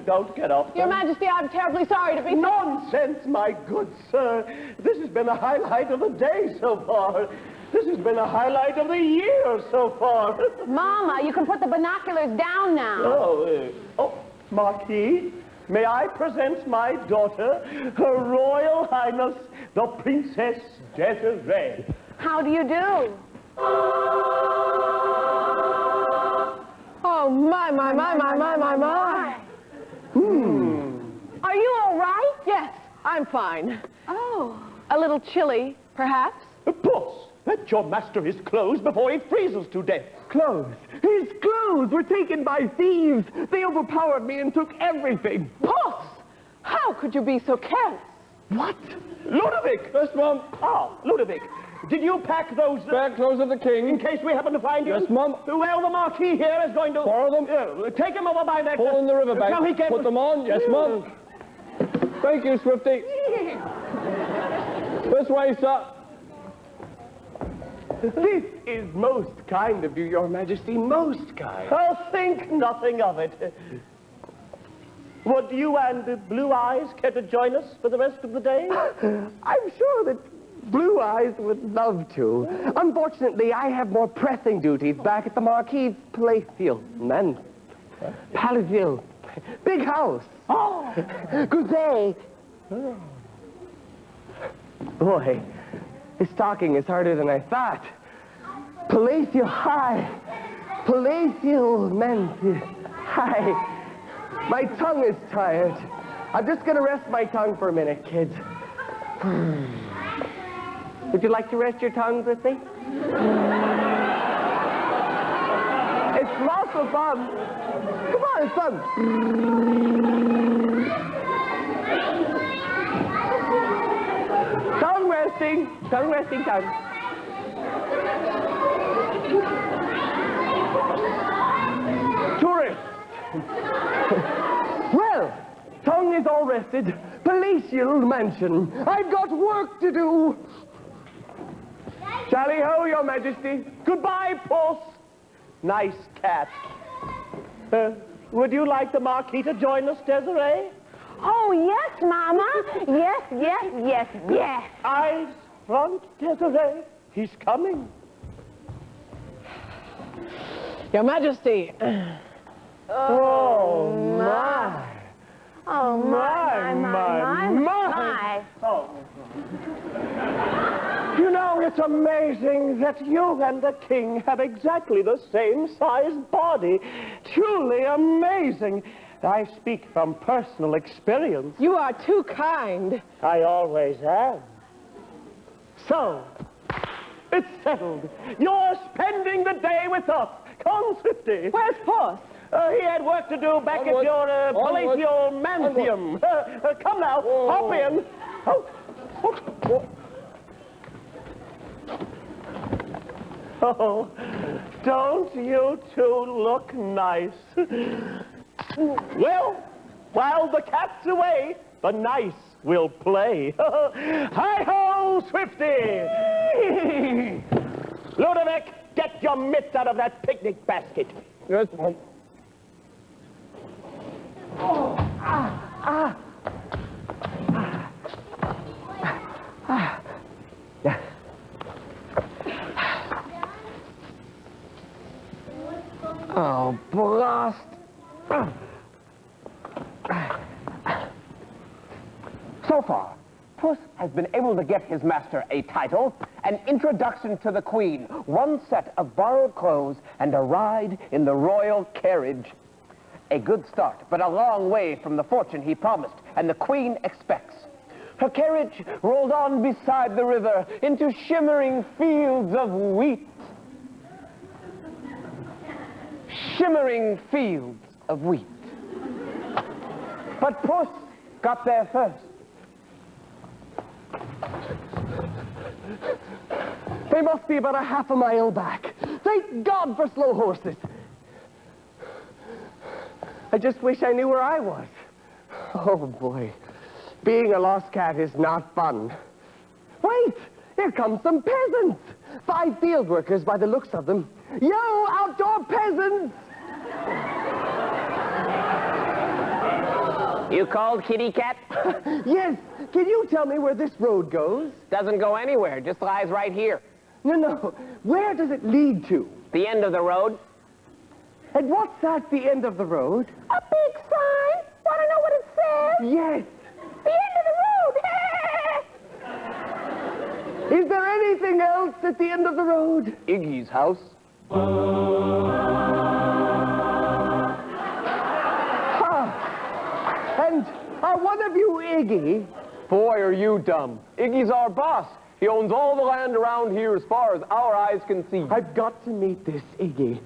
Don't get up. Your Majesty, I'm terribly sorry to be... Nonsense, my good sir. This has been the highlight of the day so far. This has been the highlight of the year so far. Mama, you can put the binoculars down now. Marquis, may I present my daughter, Her Royal Highness, the Princess Desiree. How do you do? Oh, my. Are you all right? Yes, I'm fine. Oh. A little chilly, perhaps. Puss, let your master his clothes before he freezes to death. Clothes. His clothes were taken by thieves. They overpowered me and took everything. Puss! How could you be so careless? What? Ludovic! Yes, Mum. Oh, Ludovic, did you pack those... Back clothes of the king. in case we happen to find you? Yes, Mum. Well, the Marquis here is going to... Borrow them? Take him over by that... Pull in the riverbank. No, he can't... Put them on. Yes, Mum. Thank you, Swifty. This way, sir. This is most kind of you, Your Majesty, most kind. I'll think nothing of it. Would you and Blue Eyes care to join us for the rest of the day? I'm sure that Blue Eyes would love to. Unfortunately, I have more pressing duties back at the Marquis Playfield. Man. Palace Big house. Oh! Goose. Boy, this talking is harder than I thought. Palatial high. Palatial mentis. Hi. My tongue is tired. I'm just going to rest my tongue for a minute, kids. Would you like to rest your tongues with me? It's lots of fun. Come on, it's fun. Tongue resting. Tongue resting, tongue. Tourist. Well, tongue is all rested. Palatial mansion. I've got work to do. Tally-ho, Your Majesty. Goodbye, Puss. Nice cat. Would you like the Marquis to join us, Desiree? Oh, yes, Mama. Yes. Eyes front, Desiree. He's coming. Your Majesty. Oh, my. Oh, my. You know, it's amazing that you and the king have exactly the same size body. Truly amazing. I speak from personal experience. You are too kind. I always am. So, it's settled. You're spending the day with us. Come, Swifty. Where's Puss? He had work to do back at your palatial mansium. Come now, hop in. Oh, don't you two look nice? Well, while the cat's away, the nice will play. Hi-ho, Swifty! Ludovic, get your mitts out of that picnic basket. Yes. Oh, blast. So far, Puss has been able to get his master a title, an introduction to the Queen, one set of borrowed clothes, and a ride in the royal carriage. A good start, but a long way from the fortune he promised and the Queen expects. Her carriage rolled on beside the river into shimmering fields of wheat. Shimmering fields of wheat. But Puss got there first. They must be about a half a mile back. Thank God for slow horses. I just wish I knew where I was. Oh, boy. Being a lost cat is not fun. Wait! Here come some peasants! 5 field workers by the looks of them. Yo, outdoor peasants! You called, kitty cat? Yes. Can you tell me where this road goes? Doesn't go anywhere, just lies right here. No. Where does it lead to? The end of the road. And what's at the end of the road? A big sign. Want to know what it says? Yes. The end of the road. Is there anything else at the end of the road? Iggy's house. And are one of you Iggy? Boy, are you dumb. Iggy's our boss. He owns all the land around here as far as our eyes can see. I've got to meet this Iggy.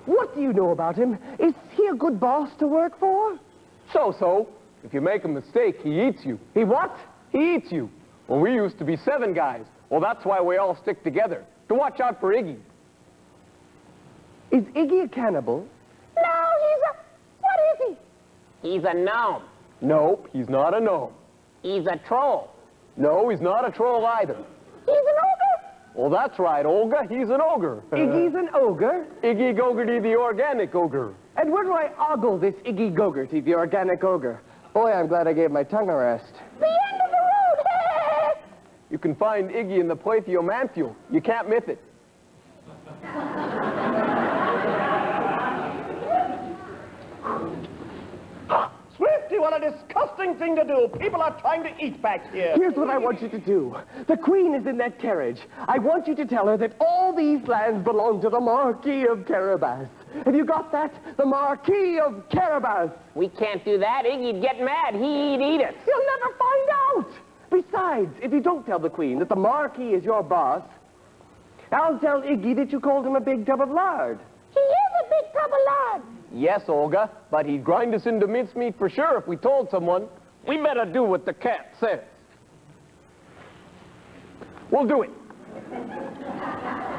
What do you know about him? Is he a good boss to work for? So. If you make a mistake, he eats you. He what? He eats you. Well, we used to be 7 guys. Well, that's why we all stick together. To watch out for Iggy. Is Iggy a cannibal? No, what is he? He's a gnome. Nope, he's not a gnome. He's a troll. No, he's not a troll either. He's an ogre? Well, that's right, Olga. He's an ogre. Iggy's an ogre? Iggy Gogarty, the organic ogre. And where do I ogle this Iggy Gogarty, the organic ogre? Boy, I'm glad I gave my tongue a rest. The end of the road. You can find Iggy in the Pleithiomantial. You can't miss it. Swifty, what a disgusting thing to do. People are trying to eat back here. Here's what I want you to do. The Queen is in that carriage. I want you to tell her that all these lands belong to the Marquis of Carabas. Have you got that? The Marquis of Carabas. We can't do that. Iggy'd get mad. He'd eat us. You'll never find out. Besides, if you don't tell the Queen that the Marquis is your boss, I'll tell Iggy that you called him a big tub of lard. He is a big tub of lard. Yes, Olga, but he'd grind us into mincemeat for sure if we told someone. We better do what the cat says. We'll do it.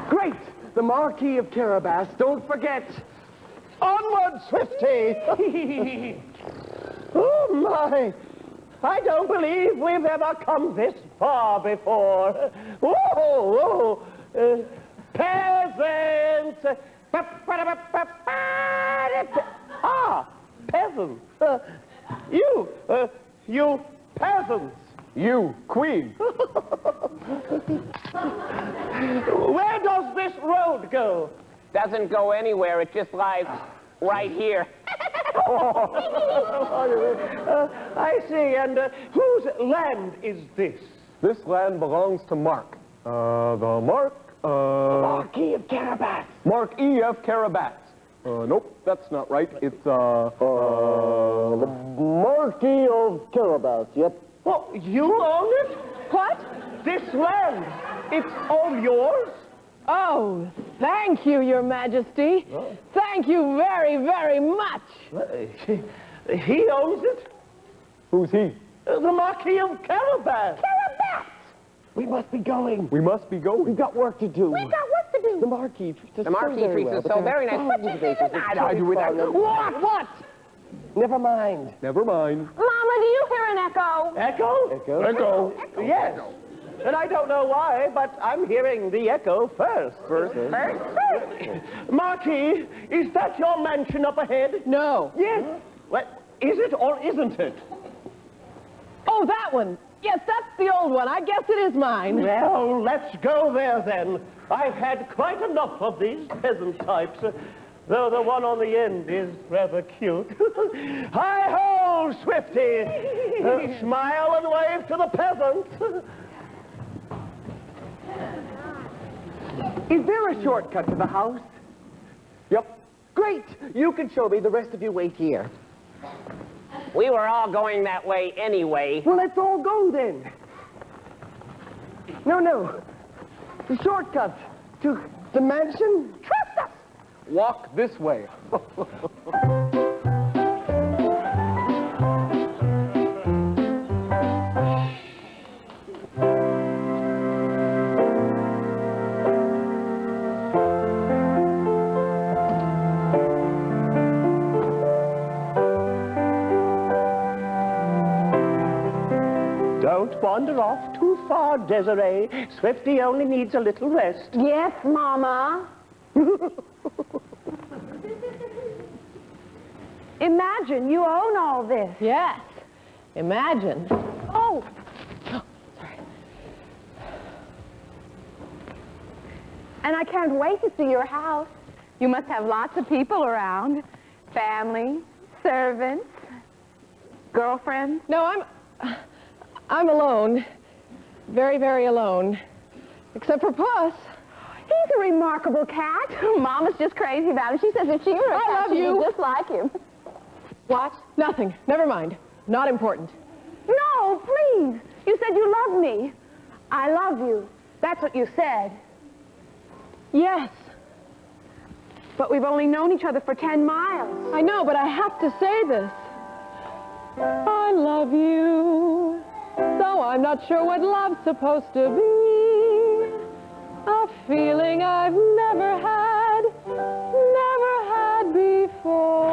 Great. The Marquis of Carabas. Don't forget. Onward, Swifty. Oh, my. I don't believe we've ever come this far before. Whoa. Peasants. Ah, peasants. You peasants. You, Queen. Where does this road go? Doesn't go anywhere. It just lies right here. I see. And whose land is this? This land belongs to Mark. The Mark, Marquis of Carabas. Mark E.F. Carabas. Nope, that's not right. It's, The Marquis of Carabas, yep. Well, you own it? What? This land, it's all yours? Oh, thank you, Your Majesty. Thank you very, very much. He owns it? who's he? The Marquis of Carabas. Carabas! We must be going. We must be going. We've got work to do. We've got work to do. The Marquis treats us The Marquis treats us so very nice. What you think I do with that? What? Never mind. Never mind. Mama, do you hear an echo? Echo? Echo. Yes. And I don't know why, but I'm hearing the echo first. Marquis, is that your mansion up ahead? No. Yes. What? Is it or isn't it? Oh, that one. Yes, that's the old one. I guess it is mine. Well, let's go there then. I've had quite enough of these peasant types, though the one on the end is rather cute. Hi-ho, Swifty! Smile and wave to the peasants. Is there a shortcut to the house? Yep. Great! You can show me. The rest of you wait here. We were all going that way anyway. Well, let's all go then. No. The shortcut to the mansion? Trust us! Walk this way. Don't wander off too far, Desiree. Swifty only needs a little rest. Yes, Mama. Imagine you own all this. Yes. Imagine. Oh. Sorry. And I can't wait to see your house. You must have lots of people around. Family, servants, girlfriends. No, I'm alone. Very, very alone. Except for Puss. He's a remarkable cat. Mama's just crazy about him. She says if she were a cat, love she'd you. be just like him. What? Nothing. Never mind. Not important. No, please. You said you loved me. I love you. That's what you said. Yes. But we've only known each other for 10 miles. I know, but I have to say this. I love you. Though I'm not sure what love's supposed to be. A feeling I've never had before.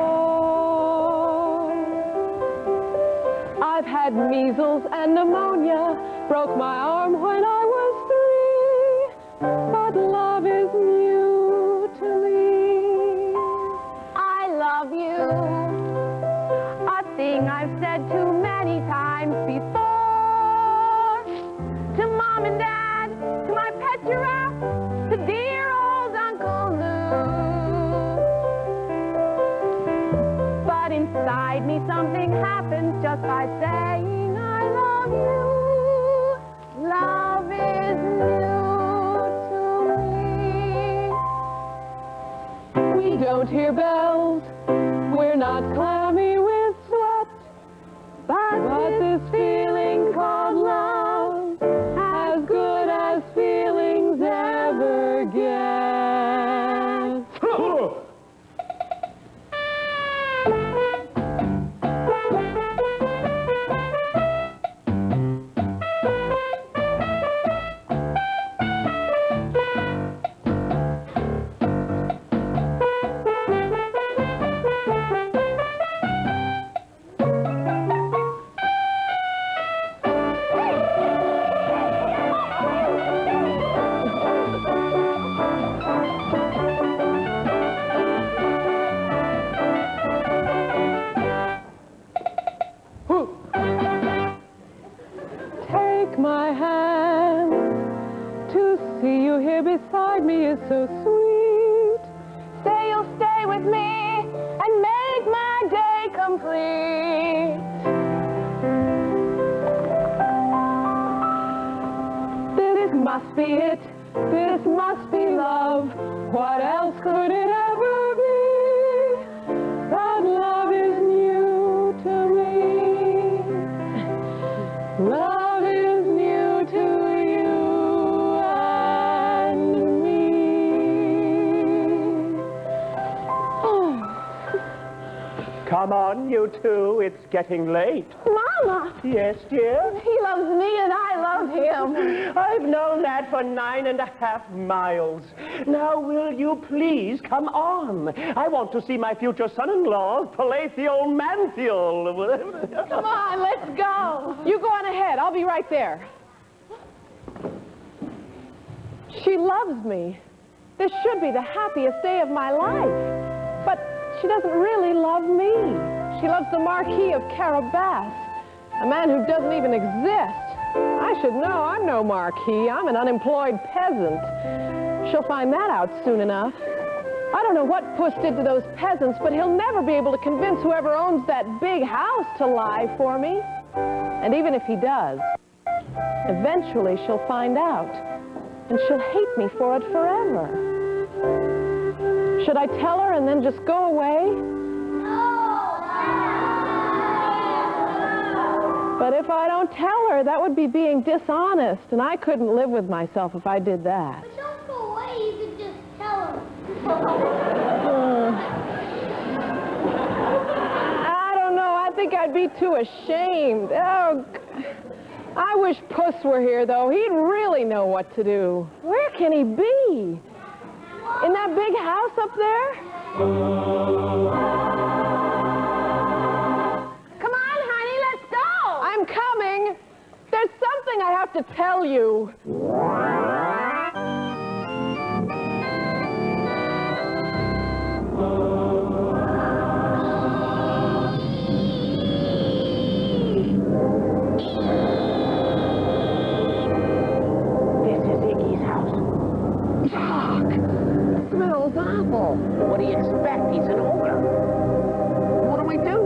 I've had measles and pneumonia, broke my arm when I was 3, but love is new to me. I love you. A thing I've said too many times before. To Mom and Dad, to my pet giraffe, to dear old Uncle Lou. But inside me something happens just by saying I love you. Love is new to me. We don't hear bells, we're not clammy with sweat, but this feeling called love, as good as feelings ever get. Take my hand, to see you here beside me is so sweet. Say you'll stay with me and make my day complete. must be it. This must be love. What else could it ever be? But love is new to me. Love is new to you and me. Come on, you two. It's getting late. Mama! Yes, dear? He loves me and I love him. I've known that for 9.5 miles. Now, will you please come on? I want to see my future son-in-law's palatial mantial. Come on, let's go. You go on ahead. I'll be right there. She loves me. This should be the happiest day of my life. But she doesn't really love me. She loves the Marquis of Carabas, a man who doesn't even exist. I should know. I'm no Marquis. I'm an unemployed peasant. She'll find that out soon enough. I don't know what Puss did to those peasants, but he'll never be able to convince whoever owns that big house to lie for me. And even if he does, eventually she'll find out, and she'll hate me for it forever. Should I tell her and then just go away? But if I don't tell her, that would be being dishonest, and I couldn't live with myself if I did that. But don't go away, you can just tell her. I don't know, I think I'd be too ashamed. Oh, I wish Puss were here, though. He'd really know what to do. Where can he be? In that big house up there? Come on, honey, let's go. I'm coming. There's something I have to tell you. This is Iggy's house. Yuck! Smells awful. What do you expect? He's an ogre. What do we do?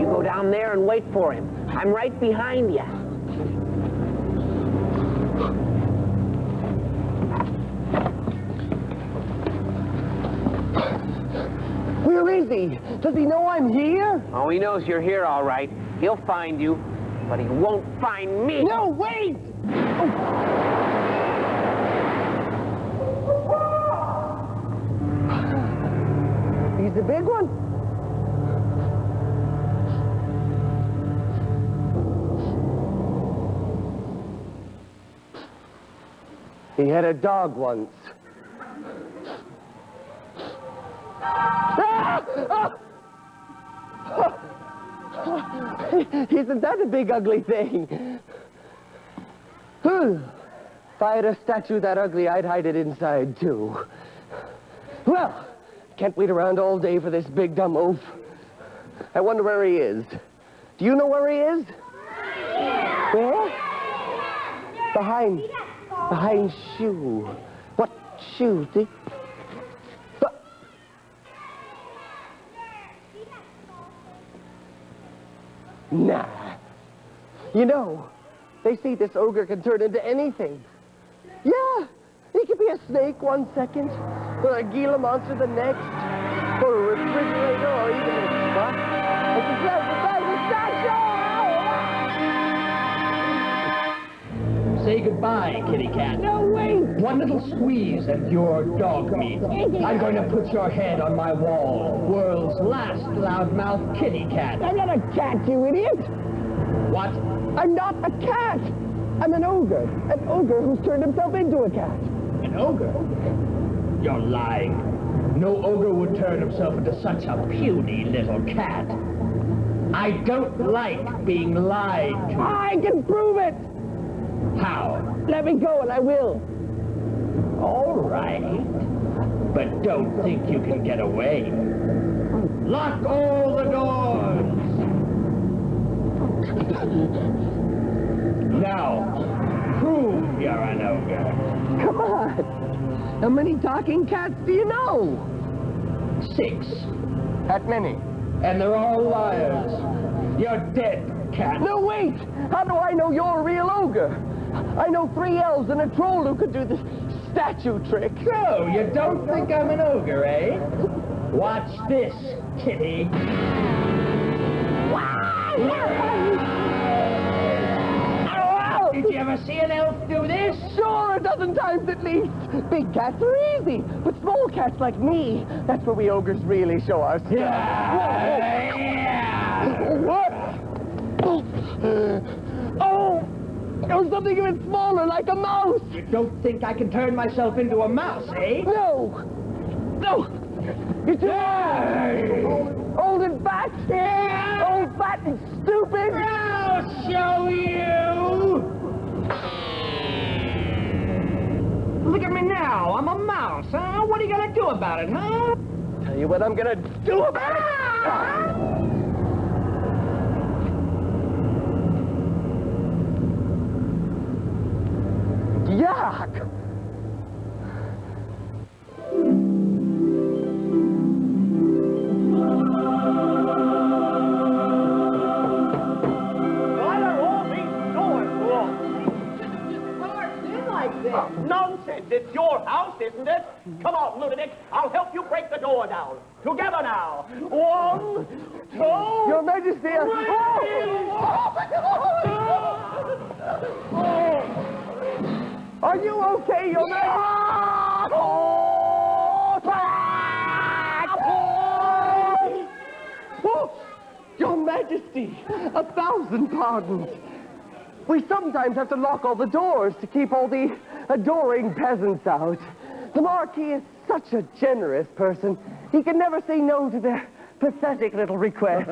You go down there and wait for him. I'm right behind you. Where is he? Does he know I'm here? Oh, he knows you're here, all right. He'll find you, but he won't find me. No, wait! He's the big one. He had a dog once. Isn't that a big ugly thing? If I had a statue that ugly, I'd hide it inside, too. Well, can't wait around all day for this big dumb oaf. I wonder where he is. Do you know where he is? Where? Behind shoe. What shoe? Nah. You know, they say this ogre can turn into anything. Yeah, he could be a snake one second, or a Gila monster the next, or a refrigerator, or even a truck. It's a statue! Say goodbye, kitty cat. No, wait! One little squeeze and you're dog meat. I'm going to put your head on my wall. World's last loudmouth kitty cat. I'm not a cat, you idiot! What? I'm not a cat! I'm an ogre who's turned himself into a cat. An ogre? You're lying. No ogre would turn himself into such a puny little cat. I don't like being lied to. I can prove it! How? Let me go and I will. All right. But don't think you can get away. Lock all the doors! Now, prove you're an ogre. Come on! How many talking cats do you know? 6. That many? And they're all liars. You're dead, cat. No, wait! How do I know you're a real ogre? I know 3 elves and a troll who could do the statue trick. So, you don't think I'm an ogre, eh? Watch this, kitty. Did you ever see an elf do this? Sure, a dozen times at least. Big cats are easy, but small cats like me, that's where we ogres really show our stuff. What? Oh, or something even smaller, like a mouse. You don't think I can turn myself into a mouse, eh? No. No. You're too old and fat. Old, fat, and stupid. I'll show you. Look at me now. I'm a mouse, huh? What are you gonna do about it, huh? Tell you what I'm gonna do about it. Yuck! Nonsense! It's your house, isn't it? Come on, Ludovic. I'll help you break the door down. Together now. 1, 2... Your Majesty! Are you okay, Your Majesty? Your Majesty! 1,000 pardons. We sometimes have to lock all the doors to keep all the adoring peasants out. The Marquis is such a generous person. He can never say no to their pathetic little request.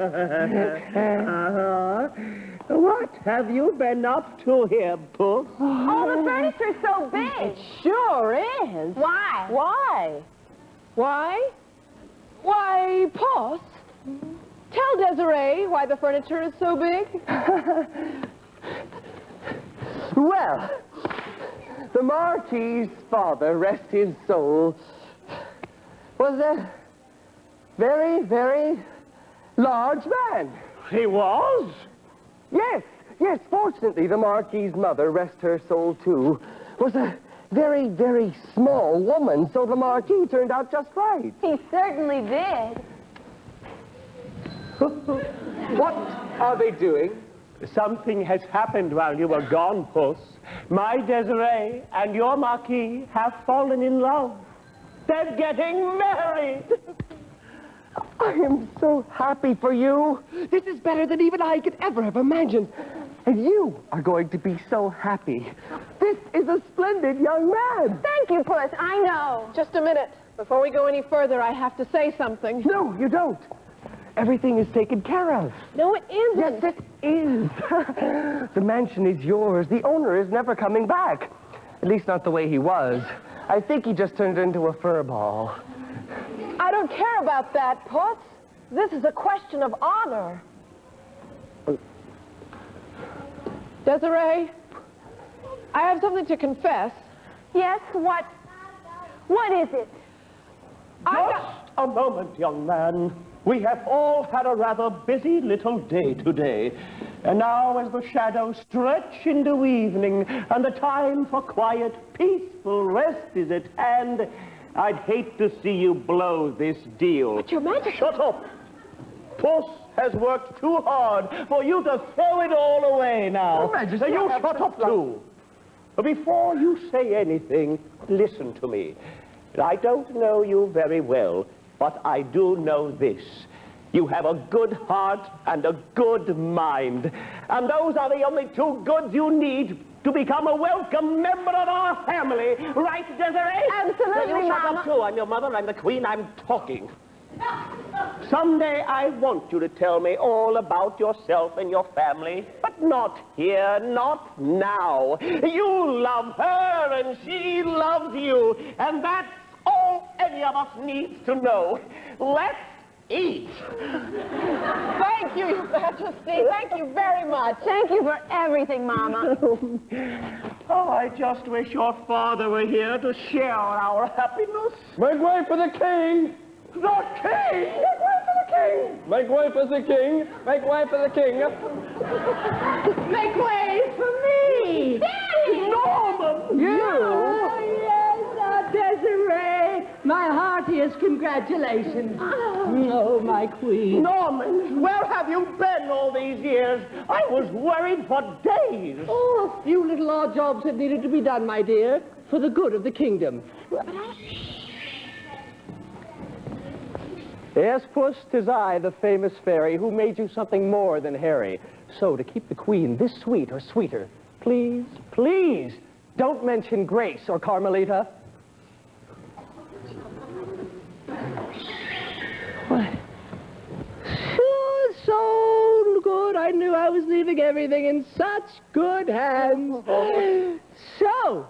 What have you been up to here, Puss? Oh, the furniture's so big. It sure is. Why? Why? Why? Why, Puss, tell Desiree why the furniture is so big. Well, the Marquis's father, rest his soul, was a very, very large man. He was? Yes, yes, fortunately, the Marquis's mother, rest her soul too, was a very, very small woman, so the Marquis turned out just right. He certainly did. What are they doing? Something has happened while you were gone, Puss. My Desiree and your Marquis have fallen in love. They're getting married. I am so happy for you. This is better than even I could ever have imagined. And you are going to be so happy. This is a splendid young man. Thank you, Puss. I know. Just a minute. Before we go any further, I have to say something. No, you don't. Everything is taken care of. No, it isn't. Yes, it is. The mansion is yours. The owner is never coming back. At least not the way he was. I think he just turned into a fur ball. I don't care about that, Puss. This is a question of honor. Desiree, I have something to confess. Yes, what? What is it? Just a moment, young man. We have all had a rather busy little day today. And now as the shadows stretch into evening and the time for quiet, peaceful rest is at hand, I'd hate to see you blow this deal. But Your Majesty... Shut up! Puss has worked too hard for you to throw it all away now. Your Majesty, You shut up too. But before you say anything, listen to me. I don't know you very well, but I do know this. You have a good heart and a good mind. And those are the only two goods you need to become a welcome member of our family. Right, Desiree? Absolutely, You shut Mama. up too. I'm your mother, I'm the queen, I'm talking. Someday I want you to tell me all about yourself and your family, but not here, not now. You love her and she loves you, and that's all any of us needs to know. Let's eat. Thank you, Your Majesty. Thank you very much. Thank you for everything, Mama. Oh, I just wish your father were here to share our happiness. Make way for the king! The king! Make way for the king! king! Make way for the king! Make way for the king! Make way for me! Daddy! Norman! You? Yes, Desiree. My heartiest congratulations. Oh, my queen. Norman, where have you been all these years? I was worried for days. Oh, a few little odd jobs that needed to be done, my dear, for the good of the kingdom. Yes, Puss, 'tis I, the famous fairy, who made you something more than hairy. So, to keep the queen this sweet or sweeter, please, please, don't mention Grace or Carmelita. What? Oh, so good. I knew I was leaving everything in such good hands. So,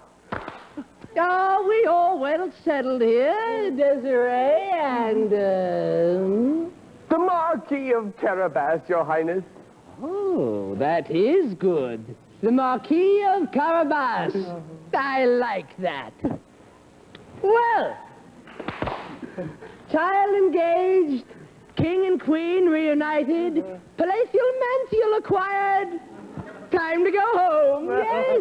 are we all well settled here, Desiree and, The Marquis of Carabas, Your Highness. Oh, that is good. The Marquis of Carabas. I like that. Well, child engaged, king and queen reunited, palatial mantle acquired. Time to go home. Yes.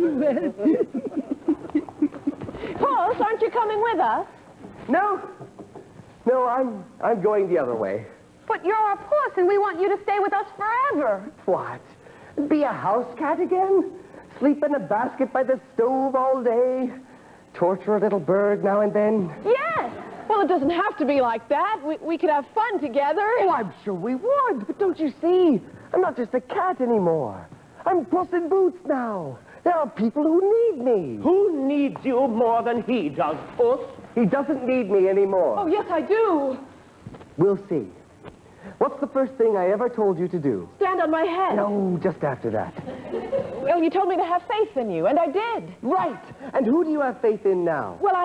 Puss, aren't you coming with us? No, I'm going the other way. But you're a puss, and we want you to stay with us forever. What? Be a house cat again? Sleep in a basket by the stove all day? Torture a little bird now and then? Yes. Well, it doesn't have to be like that. We could have fun together. Oh, I'm sure we would, but don't you see? I'm not just a cat anymore. I'm Puss in Boots now. There are people who need me. Who needs you more than he does, Puss? He doesn't need me anymore. Oh, yes, I do. We'll see. What's the first thing I ever told you to do? Stand on my head. No, just after that. Well, you told me to have faith in you, and I did. Right. And who do you have faith in now? Well,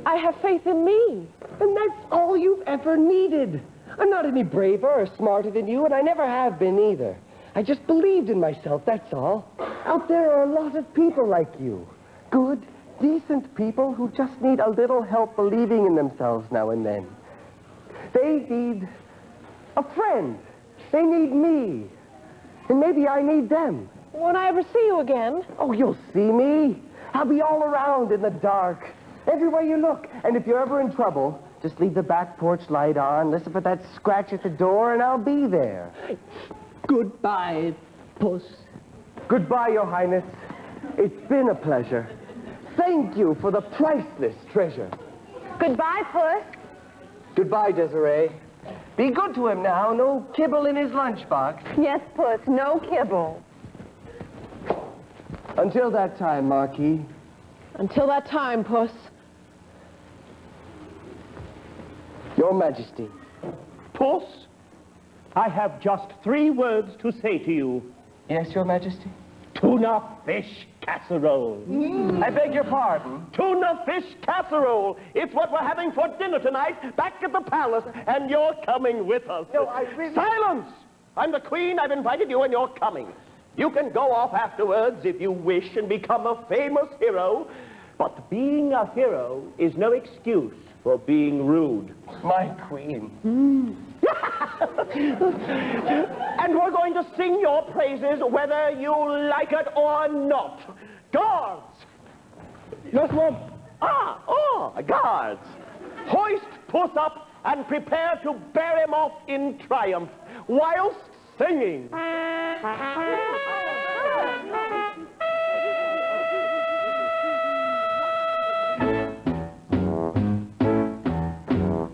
I have faith in me. And that's all you've ever needed. I'm not any braver or smarter than you, and I never have been either. I just believed in myself, that's all. Out there are a lot of people like you. Good, decent people who just need a little help believing in themselves now and then. They need a friend. They need me. And maybe I need them. Won't I ever see you again? Oh, you'll see me. I'll be all around in the dark, everywhere you look. And if you're ever in trouble, just leave the back porch light on, listen for that scratch at the door, and I'll be there. Goodbye, Puss. Goodbye, Your Highness. It's been a pleasure. Thank you for the priceless treasure. Goodbye, Puss. Goodbye, Desiree. Be good to him now. No kibble in his lunchbox. Yes, Puss, no kibble. Until that time, Marquis. Until that time, Puss. Your Majesty. Puss, I have just 3 words to say to you. Yes, Your Majesty? Tuna fish casserole. I beg your pardon. Tuna fish casserole. It's what we're having for dinner tonight back at the palace, and you're coming with us. No, I really... Silence! I'm the queen. I've invited you, and you're coming. You can go off afterwards if you wish and become a famous hero, but being a hero is no excuse for being rude. My queen. And we're going to sing your praises whether you like it or not. Guards! Yes, ma'am. Guards! Hoist Puss up and prepare to bear him off in triumph whilst singing.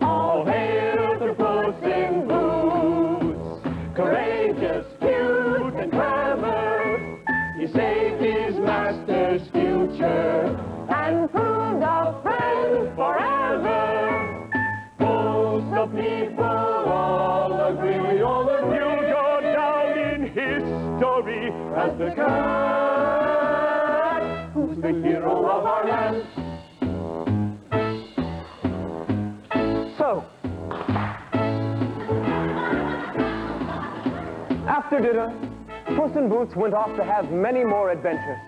All hail to Puss in Boots, courageous, cute, and clever. He saved his master's future and proved a friend forever. Most of people all agree, all of you Go down in history as the cat who's the hero of our land. So, after dinner, Puss in Boots went off to have many more adventures.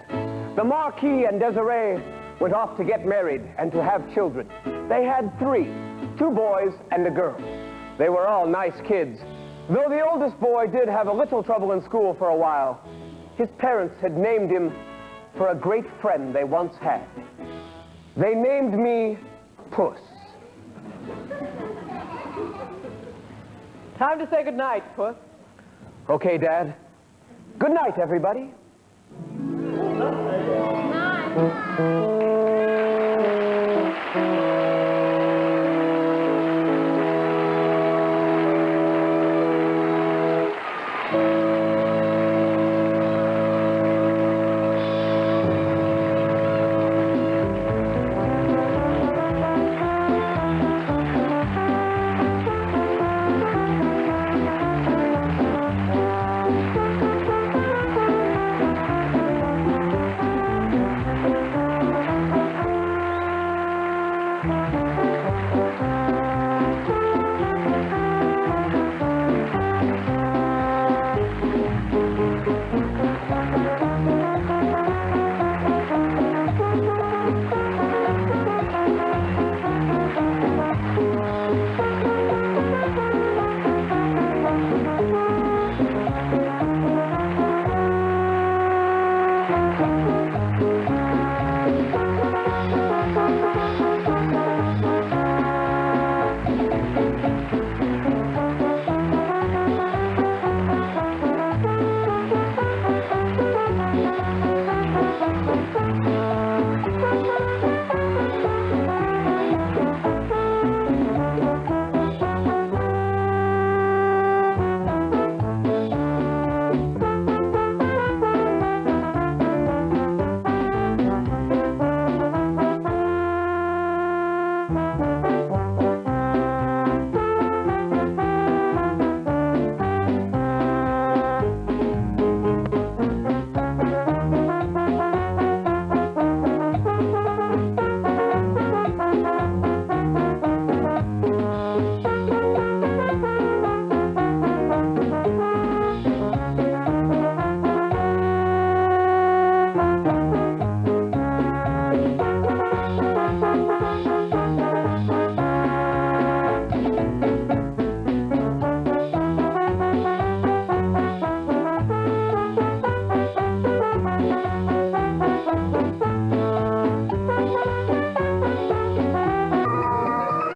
The Marquis and Desiree went off to get married and to have children. They had 3, 2 boys and a girl. They were all nice kids, though the oldest boy did have a little trouble in school for a while. His parents had named him for a great friend they once had. They named me Puss. Time to say goodnight, Puss. Okay, Dad. Good night, everybody. Night.